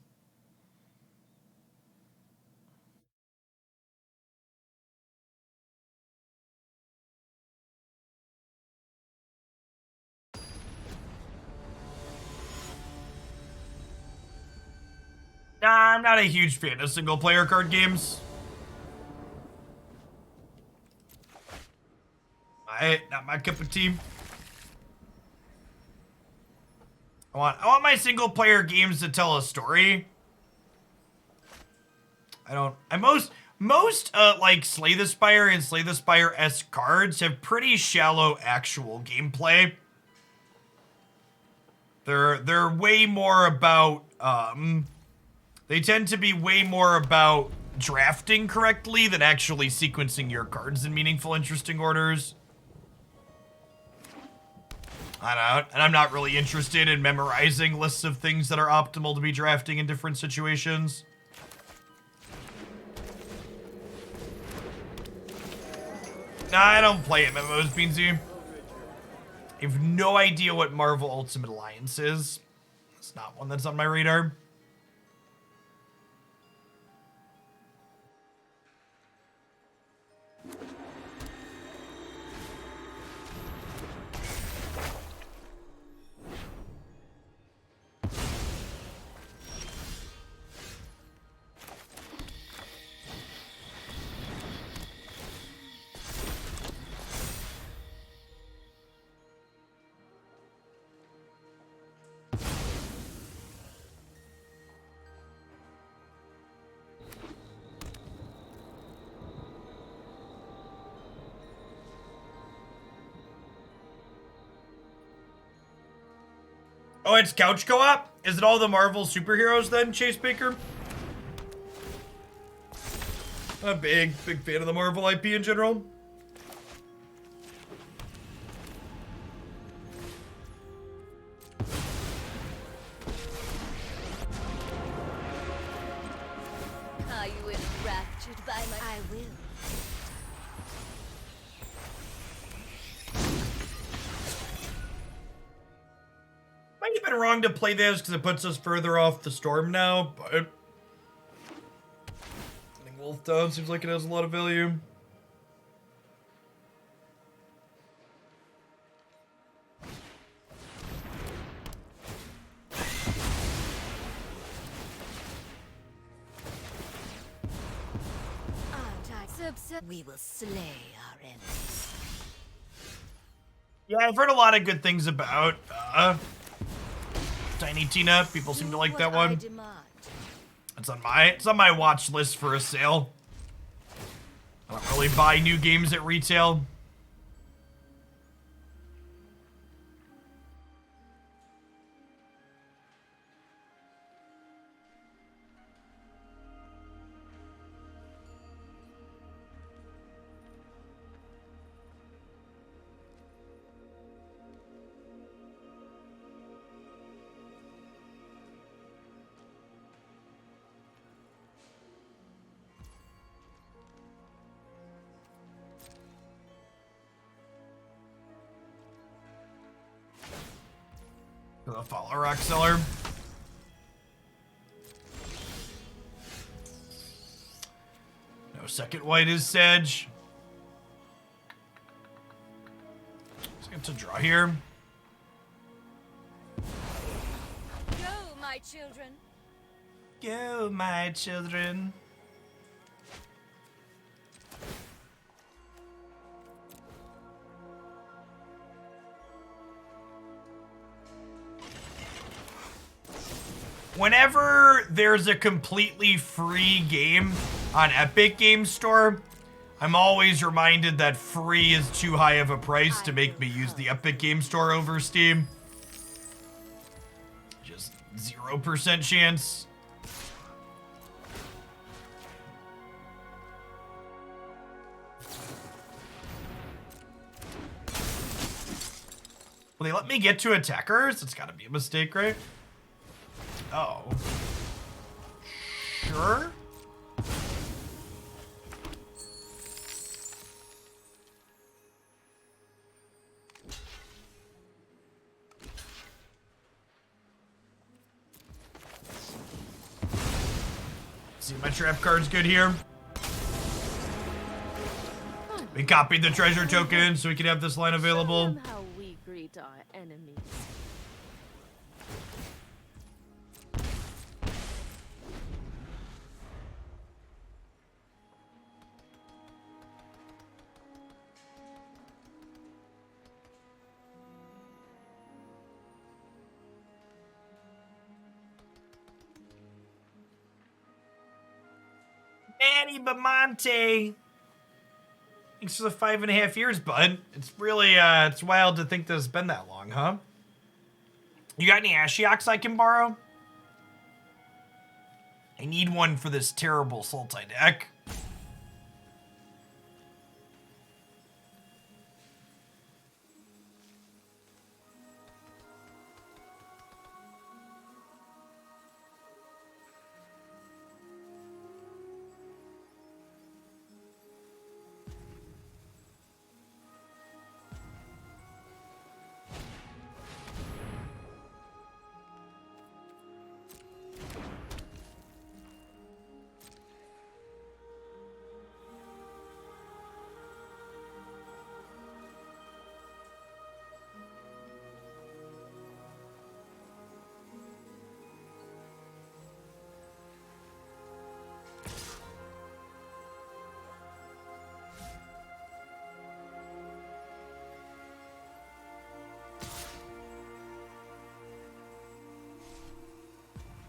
Nah, I'm not a huge fan of single-player card games. Not my cup of tea. I want my single-player games to tell a story. Most like Slay the Spire and Slay the Spire-esque cards have pretty shallow actual gameplay. They're way more about they tend to be way more about drafting correctly than actually sequencing your cards in meaningful, interesting orders. And I'm not really interested in memorizing lists of things that are optimal to be drafting in different situations. Nah, I don't play MMOs, Beansy. I have no idea what Marvel Ultimate Alliance is. It's not one that's on my radar. Oh, it's couch co-op? Is it all the Marvel superheroes then, Chase Baker? I'm a big fan of the Marvel IP in general. Are you enraptured by my... I will. Might have been wrong to play this because it puts us further off the storm now, but I think Lolth Town seems like it has a lot of value. absurd. We will slay our enemies. Yeah, I've heard a lot of good things about Tiny Tina. People seem to like that one. It's on my watch list for a sale. I don't really buy new games at retail. The Follow Rock Seller. No second white is Sedge. Let's get to draw here. Go, my children. Go, my children. Whenever there's a completely free game on Epic Games Store, I'm always reminded that free is too high of a price to make me use the Epic Games Store over Steam. Just 0% chance. Will they let me get to attackers? It's gotta be a mistake, right? Oh. Sure? See, my trap card's good here. We copied the treasure token so we can have this line available. How we greet our enemies. Manny Bamonte. Thanks for the 5.5 years, bud. It's really, it's wild to think that it's been that long, huh? You got any Ashiok's I can borrow? I need one for this terrible Sultai deck.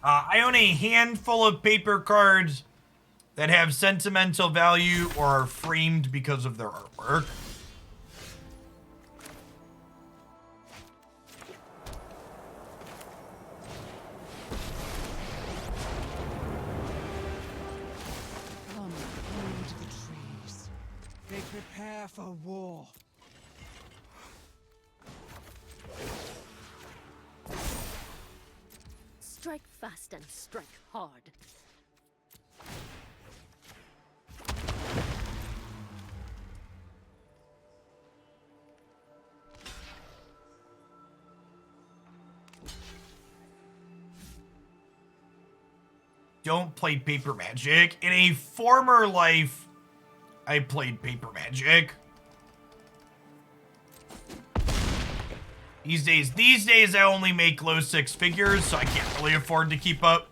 I own a handful of paper cards that have sentimental value or are framed because of their artwork. Come into the trees. They prepare for war. Strike fast and strike hard. Don't play paper magic. In a former life, I played paper magic. These days I only make low six figures, so I can't really afford to keep up.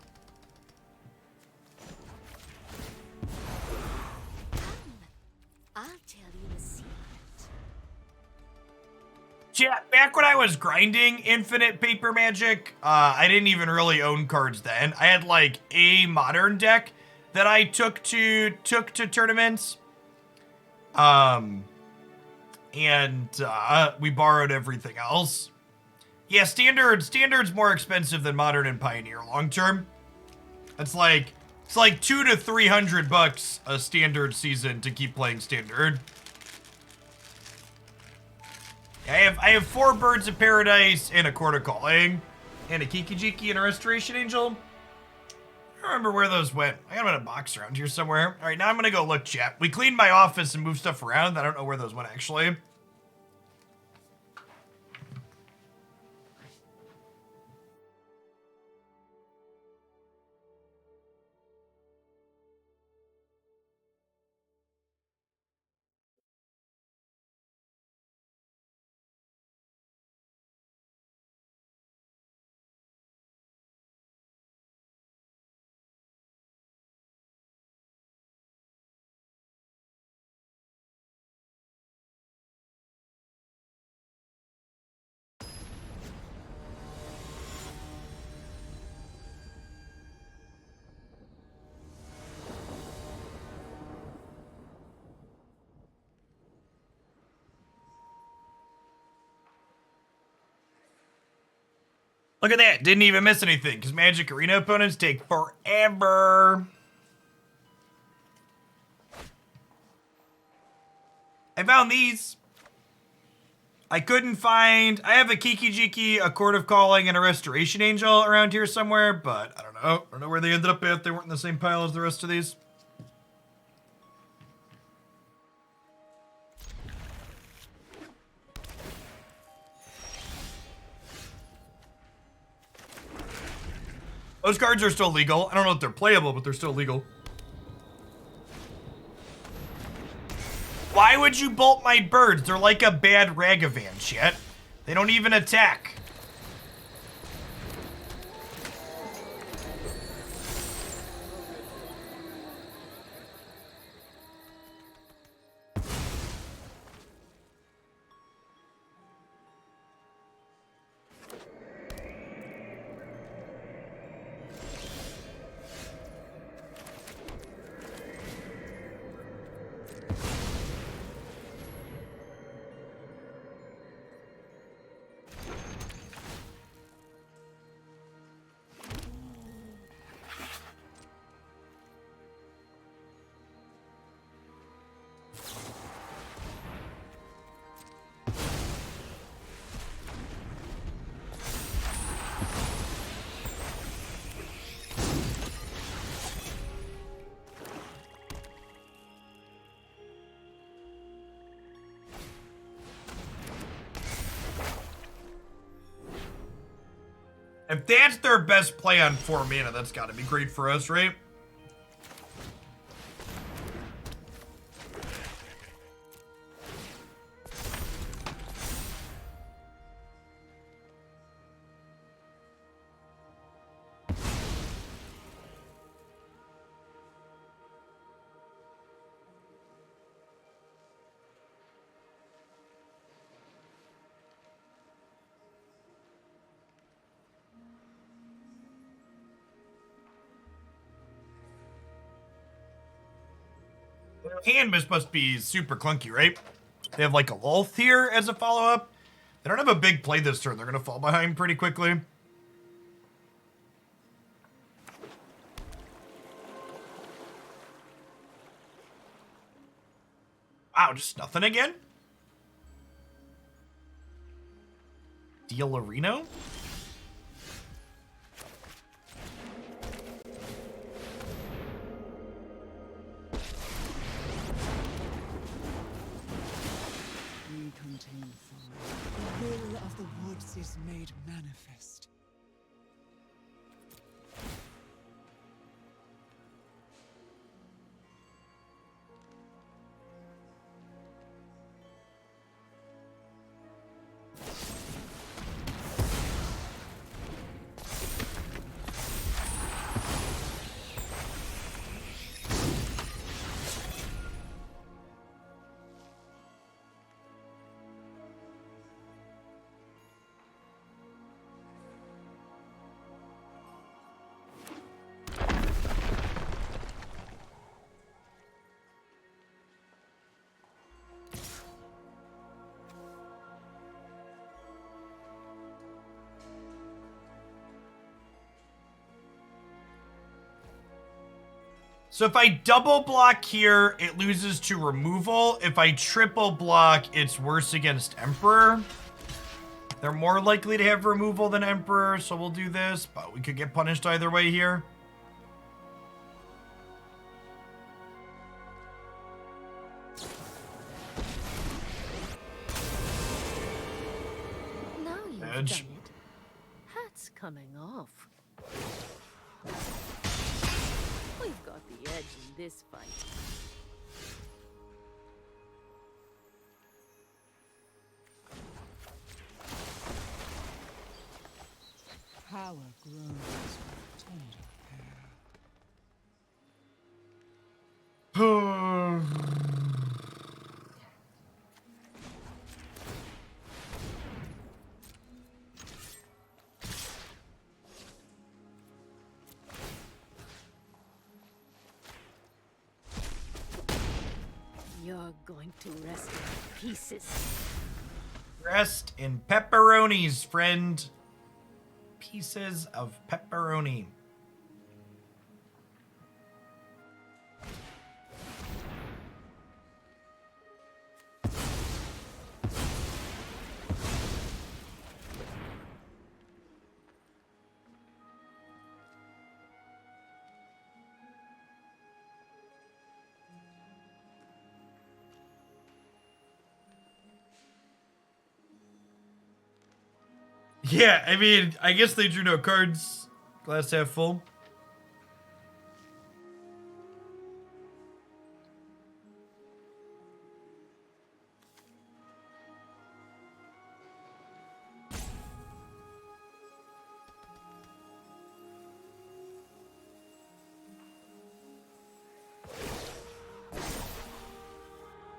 Yeah, back when I was grinding Infinite Paper Magic, I didn't even really own cards then. I had like a modern deck that I took to tournaments. And we borrowed everything else. Yeah, standard's more expensive than modern and pioneer long term. It's like $200 to $300 a standard season to keep playing standard. I have 4 Birds of Paradise and a Court of Calling and a Kiki-Jiki and a Restoration Angel. I don't remember where those went. I got them in a box around here somewhere. All right, now I'm gonna go look, chat. We cleaned my office and moved stuff around. I don't know where those went actually. Look at that. Didn't even miss anything because Magic Arena opponents take forever. I found these. I couldn't find... I have a Kiki-Jiki, a Court of Calling, and a Restoration Angel around here somewhere, but I don't know. I don't know where they ended up at. They weren't in the same pile as the rest of these. Those cards are still legal. I don't know if they're playable, but they're still legal. Why would you bolt my birds? They're like a bad Ragavan, shit. They don't even attack. If that's their best play on 4 mana, that's gotta be great for us, right? Canvas must be super clunky, right? They have like a Lolth here as a follow-up. They don't have a big play this turn. They're gonna fall behind pretty quickly. Wow, just nothing again? Dealerino? The will of the woods is made manifest. So if I double block here, it loses to removal. If I triple block, it's worse against Emperor. They're more likely to have removal than Emperor, so we'll do this, but we could get punished either way here. Now you've Edge. done it. Hat's coming off. We've got the edge in this fight. Power grows with tender You're going to rest in pieces. Rest in pepperonis, friend. Pieces of pepperoni. Yeah, I mean, I guess they drew no cards. Glass half full.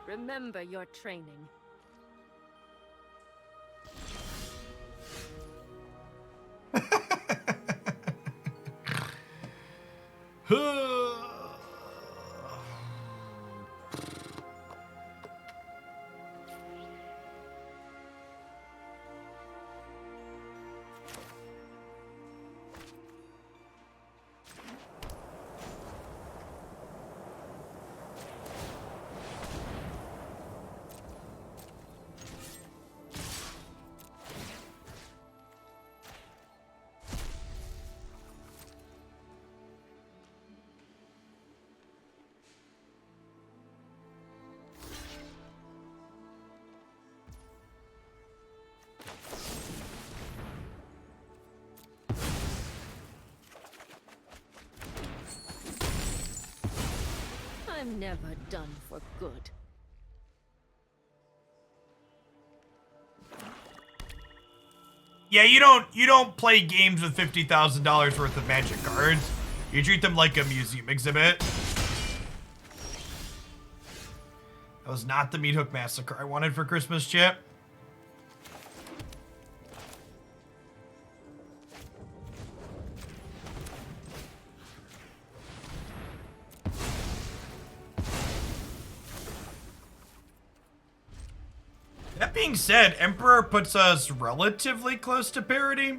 Remember your training. I'm never done for good. Yeah, you don't play games with $50,000 worth of magic cards. You treat them like a museum exhibit. That was not the Meathook Massacre I wanted for Christmas, Chip. That being said, Emperor puts us relatively close to parity.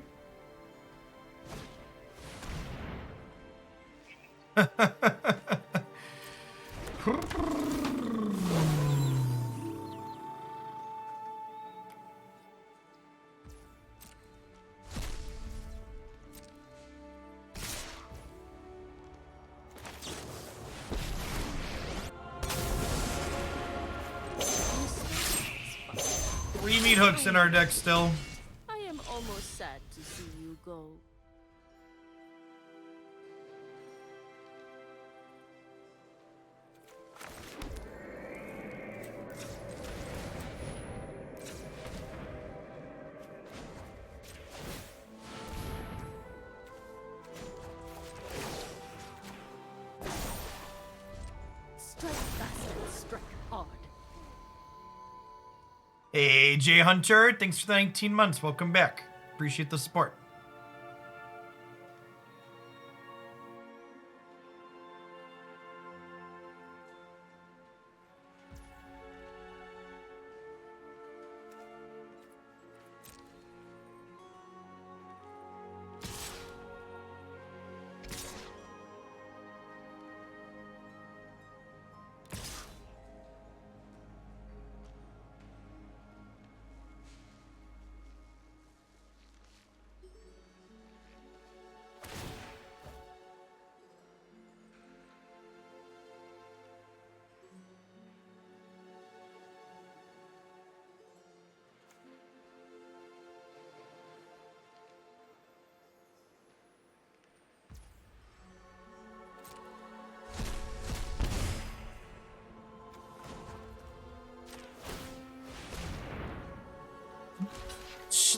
Three meat hooks in our deck still. I am almost sad to see you go. Strike fast and strike hard. Hey, Jay Hunter, thanks for the 19 months. Welcome back. Appreciate the support.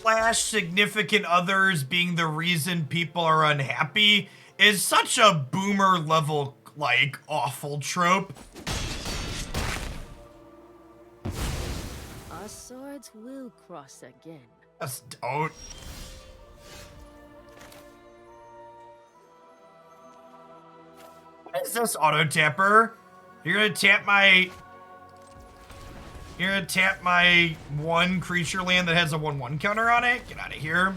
slash significant others being the reason people are unhappy is such a boomer level, like, awful trope. Our swords will cross again. Just don't. What is this auto tapper? You're gonna tap my... You're gonna tap my one creature land that has a 1/1 counter on it? Get out of here.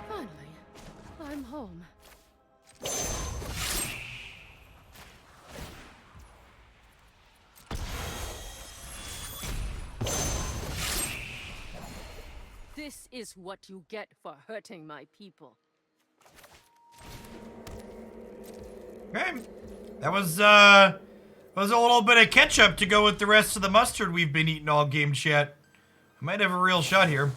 Finally, I'm home. This is what you get for hurting my people. Okay. That was a little bit of ketchup to go with the rest of the mustard we've been eating all game, chat. I might have a real shot here.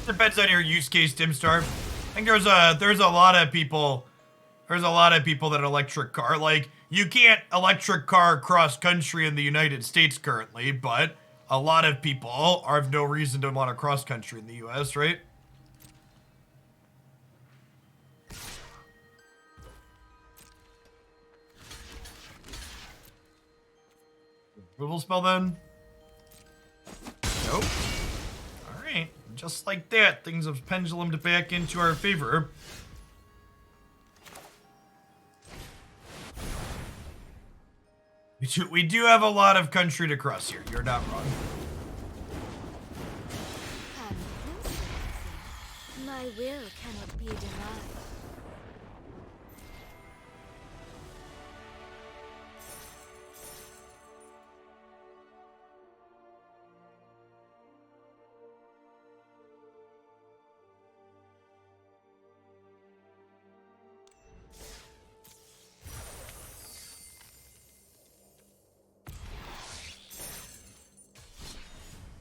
Depends on your use case, Dimstar. I think there's a lot of people. There's a lot of people that electric car. Like, you can't electric car cross country in the United States currently, but a lot of people have no reason to want to cross country in the US, right? Removal spell then? Nope. Alright. Just like that, things have pendulumed back into our favor. We do have a lot of country to cross here. You're not wrong. My will cannot be denied.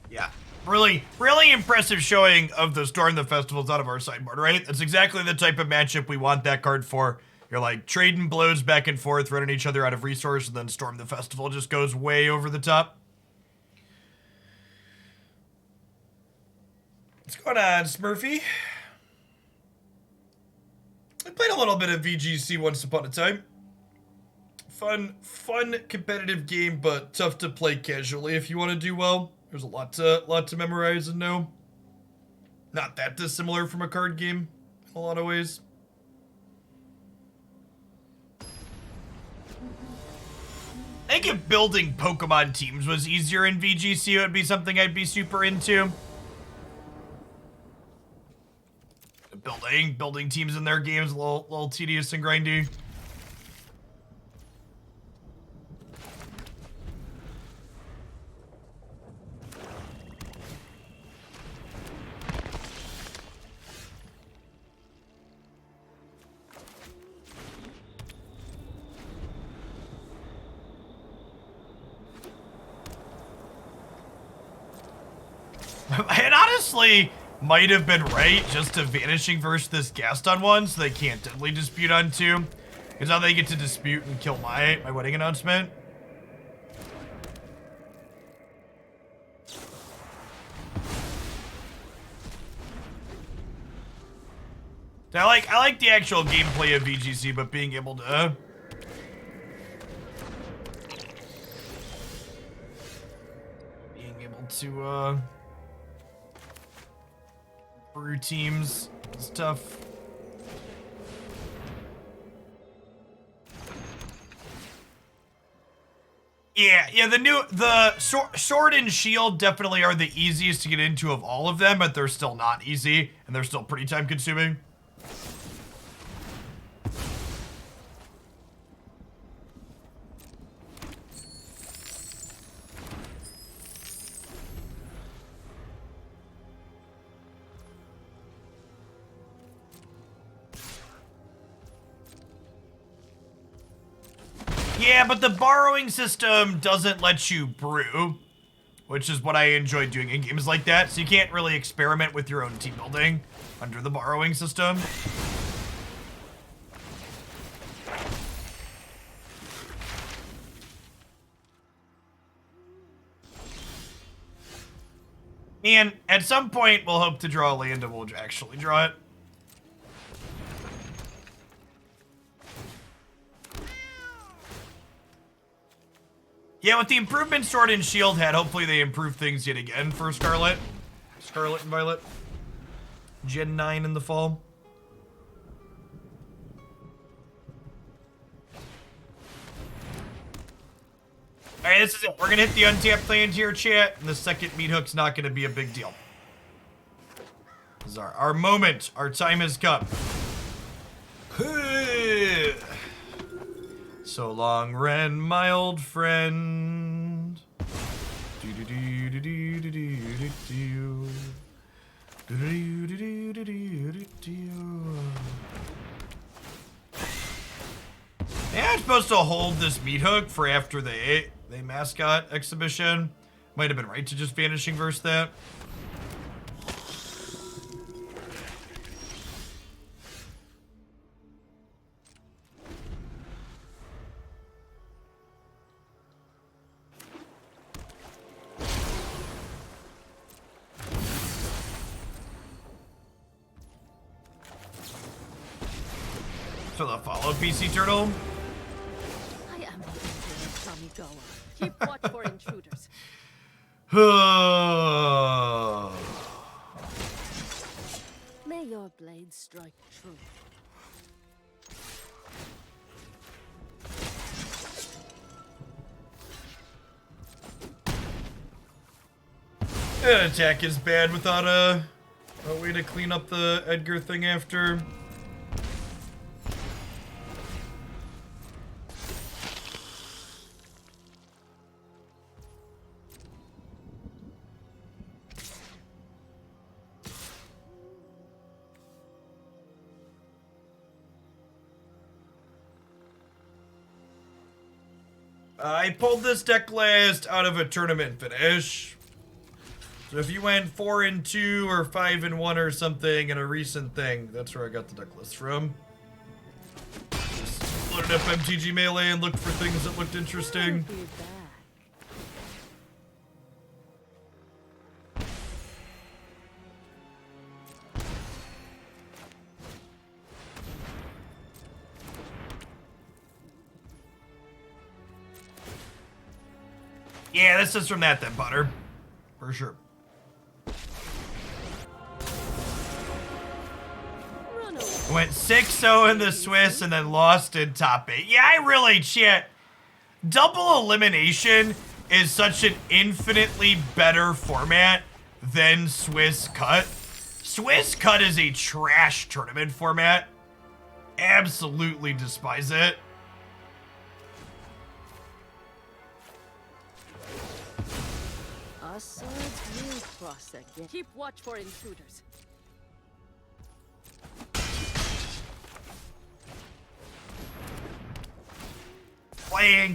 Yeah, really impressive showing of the Storm the Festivals out of our sideboard, right? That's exactly the type of matchup we want that card for. You're like trading blows back and forth, running each other out of resource, and then Storm the Festival just goes way over the top. What's going on, Smurfy? I played a little bit of VGC once upon a time. Fun competitive game, but tough to play casually if you want to do well. There's a lot to memorize and know. Not that dissimilar from a card game in a lot of ways. I think if building Pokemon teams was easier in VGC, it would be something I'd be super into. Building teams in their games, a little tedious and grindy. It honestly might have been right just to Vanishing Verse this Ghast on one so they can't deadly dispute on two. Because now they get to dispute and kill my wedding announcement. I like the actual gameplay of VGC, but being able to brew teams is tough. Yeah, the sword and shield definitely are the easiest to get into of all of them, but they're still not easy, and they're still pretty time consuming. Yeah, but the borrowing system doesn't let you brew. which is what I enjoy doing in games like that. So you can't really experiment with your own team building under the borrowing system. And at some point, we'll hope to draw a land and we'll actually draw it. Yeah, with the improvement Sword and Shield had, hopefully they improve things yet again for Scarlet. Scarlet and Violet. Gen 9 in the fall. Alright, this is it. We're gonna hit the untapped land here, chat, and the second Meathook's not gonna be a big deal. This is our moment. Our time has come. So long, Wrenn, my old friend. Yeah, I'm supposed to hold this Meathook for after the mascot exhibition. Might have been right to just Vanishing Verse that. So the follow PC Turtle. I am the Emperor Kamigawa. Keep watch for intruders. May your blade strike true. That attack is bad without a way to clean up the Edgar thing after. I pulled this deck list out of a tournament finish. So if you went 4-2 or 5-1 or something in a recent thing, that's where I got the deck list from. Just loaded up MTG Melee and looked for things that looked interesting. Yeah, this is from that then, Butter. For sure. Went 6-0 in the Swiss and then lost in top 8. Yeah, I really shit. Double elimination is such an infinitely better format than Swiss Cut. Swiss Cut is a trash tournament format. Absolutely despise it. Our swords will cross again. Keep watch for intruders.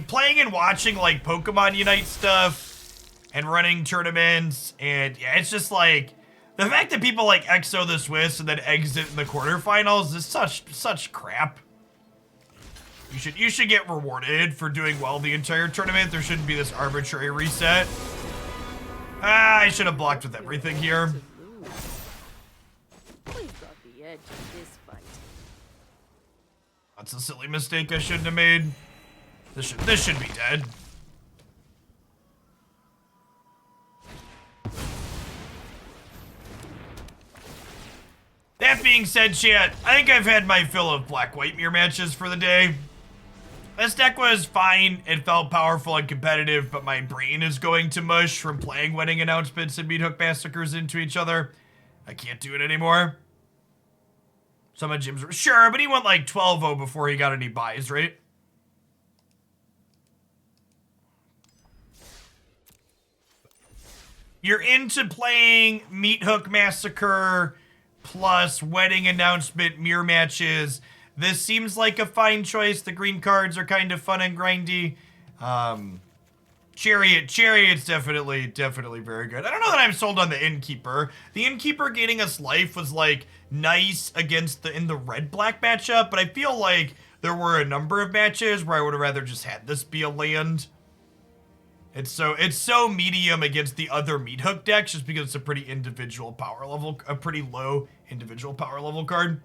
Playing and watching like Pokemon Unite stuff and running tournaments, and yeah, it's just like the fact that people like EXO the Swiss and then exit in the quarterfinals is such crap. You should get rewarded for doing well the entire tournament. There shouldn't be this arbitrary reset. I should have blocked with everything here. We've got the edge in this fight. That's a silly mistake I shouldn't have made. This should be dead. That being said, chat, I think I've had my fill of black-white mirror matches for the day. This deck was fine, it felt powerful and competitive, but my brain is going to mush from playing wedding announcements and Meathook Massacres into each other. I can't do it anymore. Some of Jim's sure, but he went like 12-0 before he got any buys, right? You're into playing Meathook Massacre plus wedding announcement mirror matches. This seems like a fine choice. The green cards are kind of fun and grindy. Chariot's definitely very good. I don't know that I'm sold on the Innkeeper. The Innkeeper gaining us life was like nice against in the red-black matchup, but I feel like there were a number of matches where I would have rather just had this be a land. It's so medium against the other Meathook decks just because it's a pretty low individual power level card.